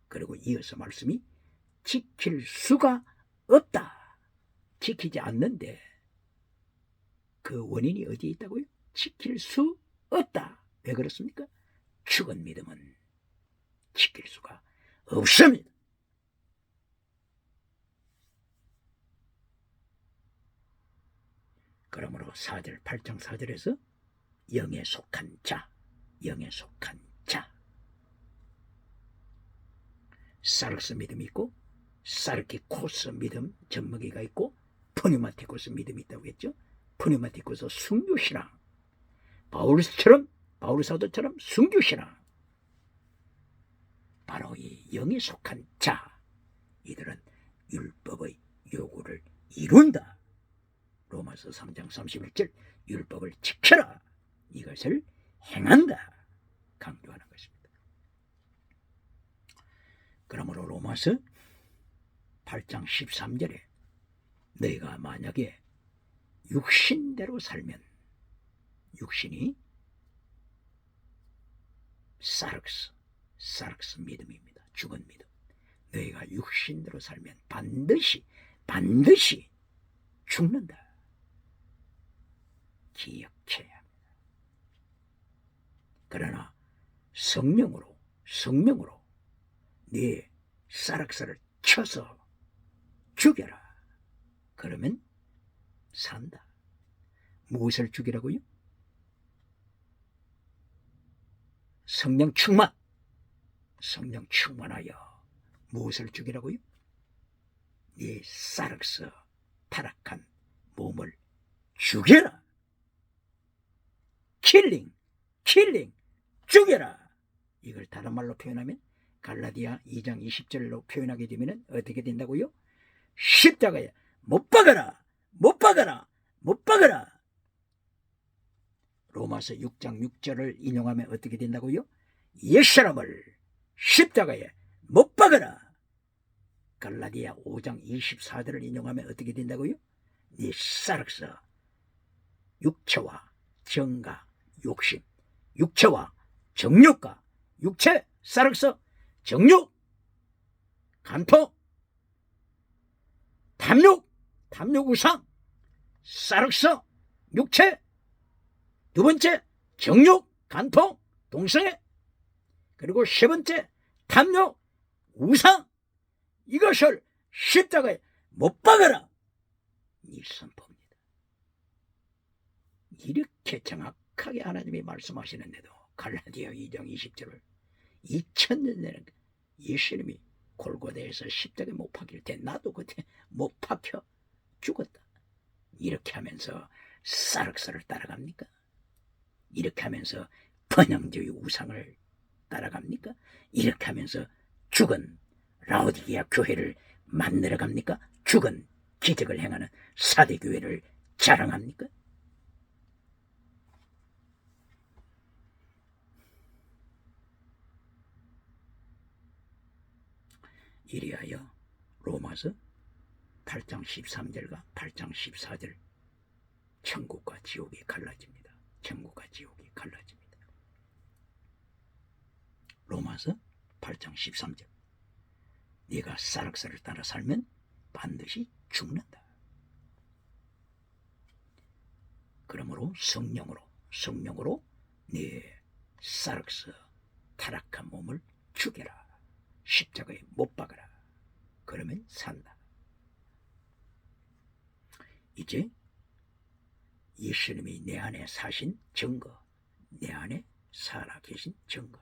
그리고 이어서 말씀이 지킬 수가 없다. 지키지 않는데 그 원인이 어디에 있다고요? 지킬 수 없다. 왜 그렇습니까? 죽은 믿음은 지킬 수가 없습니다. 그러므로 8장 4절에서 영에 속한 자, 사륵스 믿음이 있고 사르키코스 믿음, 젖먹이가 있고 프뉴마티코스 믿음이 있다고 했죠. 프뉴마티코스 순교신앙, 바울 사도처럼 순교신앙, 바로 이 영에 속한 자, 이들은 율법의 요구를 이룬다. 로마서 3장 31절, 율법을 지켜라, 이것을 행한다 강조하는 것입니다. 그러므로 로마서 8장 13절에 너희가 만약에 육신대로 살면, 육신이 사륵스 믿음입니다. 죽은 믿음. 너희가 육신대로 살면 반드시 죽는다. 기억해야 합니다. 그러나 성령으로 네 사륵스를 쳐서 죽여라. 그러면 산다. 무엇을 죽이라고요? 성령 충만하여 무엇을 죽이라고요? 네 사륵스 타락한 몸을 죽여라. 킬링 죽여라. 이걸 다른 말로 표현하면 갈라디아 2장 20절로 표현하게 되면 어떻게 된다고요? 십자가에 못 박아라. 로마서 6장 6절을 인용하면 어떻게 된다고요? 옛사람을 십자가에 못 박아라. 갈라디아 5장 24절을 인용하면 어떻게 된다고요? 네 사륵스 육체와 정과 욕심, 육체와 정욕과 육체 사륵스 정욕, 간통, 탐욕 우상, 사륵스 육체, 두 번째 정욕, 간통, 동성애, 그리고 세 번째 탐욕, 우상, 이것을 십자가에 못 박아라. 이 선포입니다. 이렇게 정확하게 하나님이 말씀하시는데도 갈라디아 2장 20절을 2000년 전에 예수님이 골고다에서 십자가에 못 박힐 때 나도 그때 못 박혀 죽었다. 이렇게 하면서 사륵스를 따라갑니까? 이렇게 하면서 번영주의 우상을 따라갑니까? 이렇게 하면서 죽은 라오디게아 교회를 만들어 갑니까? 죽은 기적을 행하는 사대교회를 자랑합니까? 이리하여 로마서 8장 13절과 8장 14절 천국과 지옥이 갈라집니다. 천국과 지옥이 갈라집니다. 로마서 8장 13절 네가 사륵스를 따라 살면 반드시 죽는다. 그러므로 성령으로 네 사륵스 타락한 몸을 죽여라. 십자가에 못 박아라. 그러면 산다. 이제 예수님이 내 안에 사신 증거, 내 안에 살아계신 증거.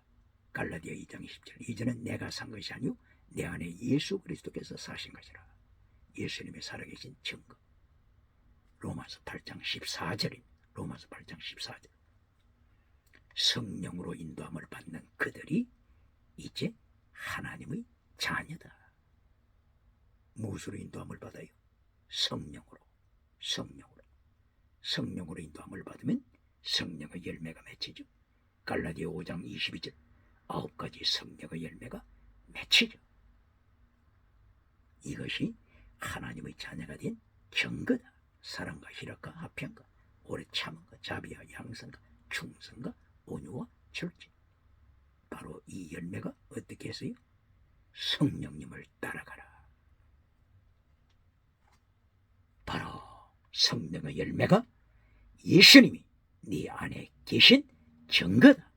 갈라디아 2장 20절 이제는 내가 산 것이 아니오 내 안에 예수 그리스도께서 사신 것이라. 예수님의 살아계신 증거. 로마서 8장 14절입니다. 로마서 8장 14절 성령으로 인도함을 받는 그들이 이제 하나님의 자녀다. 무엇으로 인도함을 받아요? 성령으로 인도함을 받으면 성령의 열매가 맺히죠. 갈라디아 5장 22절 9가지 성령의 열매가 맺히죠. 이것이 하나님의 자녀가 된 증거다. 사랑과 희락과 화평과 오래 참음과 자비와 양선과 충성과 온유와 절제. 바로 이 열매가 어떻게 했어요? 성령님을 따라가라. 바로 성령의 열매가 예수님이 네 안에 계신 증거다.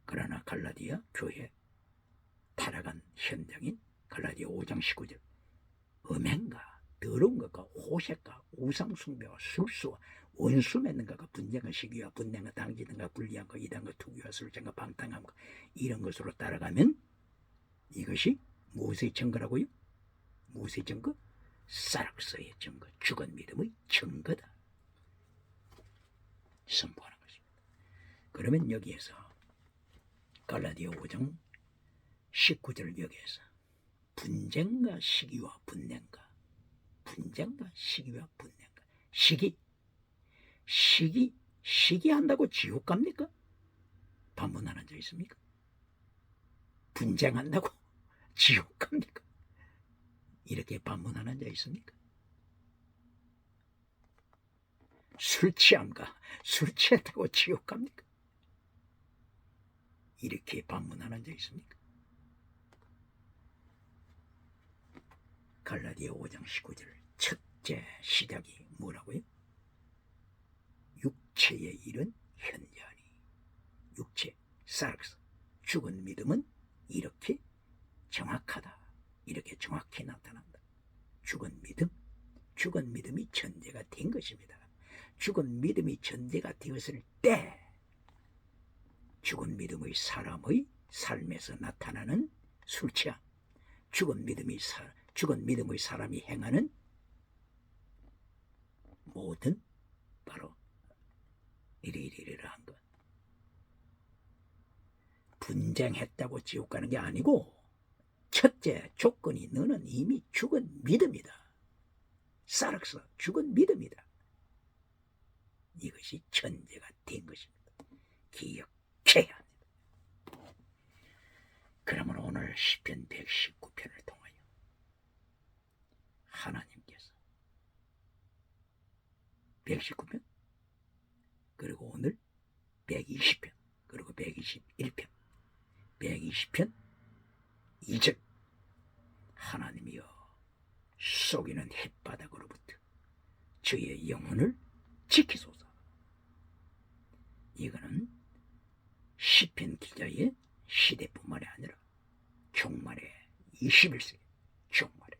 그러나 갈라디아 교회 타락한 현장인 갈라디아 5장 19절 음행과 더러운 것과 호색과 우상숭배와 술수와 원수 맺는 것과 분쟁과 시기와 분쟁과 당지든가 불리함과 이단과 투기와 술쟁과 방탕함과 이런 것으로 따라가면 이것이 무엇의 증거라고요? 무엇의 증거? 사륵스의 증거, 죽은 믿음의 증거다. 선포하는 것입니다. 그러면 여기에서 갈라디아 5장 19절 여기에서 분쟁과 시기와 분쟁과 시기한다고 지옥 갑니까? 반문하는 자 있습니까? 분쟁한다고 지옥 갑니까? 이렇게 반문하는 자 있습니까? 술 취했다고 지옥 갑니까? 이렇게 반문하는 자 있습니까? 갈라디아 5장 19절 첫째 시작이 뭐라고요? 육체의 일은 현저하니 육체, 사륵스, 죽은 믿음은 이렇게 정확하다. 이렇게 정확히 나타난다. 죽은 믿음이 전제가 된 것입니다. 죽은 믿음이 전제가 되었을 때 죽은 믿음의 사람의 삶에서 나타나는 술 취함, 죽은 믿음의 사람이 행하는 모든 바로 이러한 것. 분쟁했다고 지옥 가는 게 아니고 첫째 조건이 너는 이미 죽은 믿음이다. 사락서 죽은 믿음이다. 이것이 천재가 된 것입니다. 기억해야 합니다. 그러면 오늘 시편 119편을 통하여 하나님께서 119편 그리고 오늘 120편 그리고 121편 120편 2절 하나님이여 속이는 햇바닥으로부터 저의 영혼을 지키소서. 이거는 시편 기자의 시대뿐만이 아니라 종말의 21세기 종말에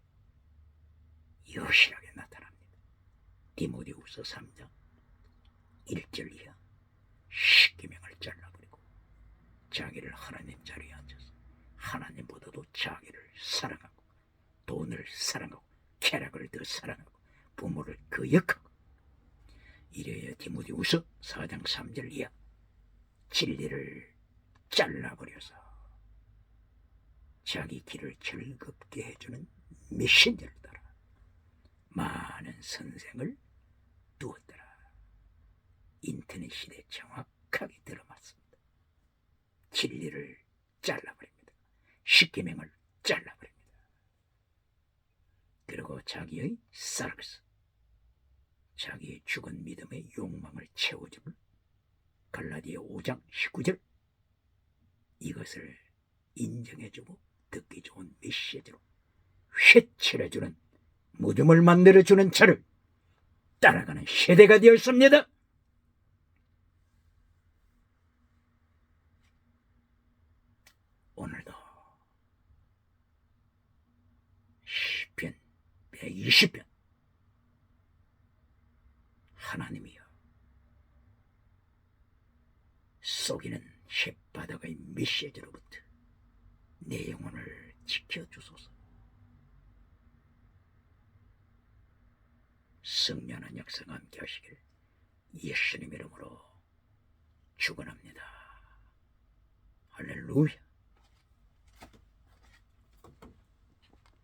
여실하게 나타납니다. 디모데후서 3장 1절 이하 십계명을 잘라버리고 자기를 하나님 자리에 앉아서 하나님보다도 자기를 사랑하고 돈을 사랑하고 쾌락을 더 사랑하고 부모를 거역하고 이래야 디모데후서 4장 3절 이하 진리를 잘라버려서 자기 길을 즐겁게 해주는 메신저를 따라 많은 선생을 두었더라. 인터넷 시대에 정확하게 들어맞습니다. 진리를 잘라버립니다. 십계명을 잘라버립니다. 그리고 자기의 사락스 자기의 죽은 믿음의 욕망을 채워줄 갈라디아 5장 19절 이것을 인정해주고 듣기 좋은 메시지로 회칠해주는 무덤을 만들어주는 자를 따라가는 세대가 되었습니다. 오늘도 시편 120편 하나님이여 속이는 햇바닥의 메시지로부터 내 영혼을 지켜주소서. 승리하는 역사가 함께 하시길 예수님 이름으로 축원합니다. 할렐루야.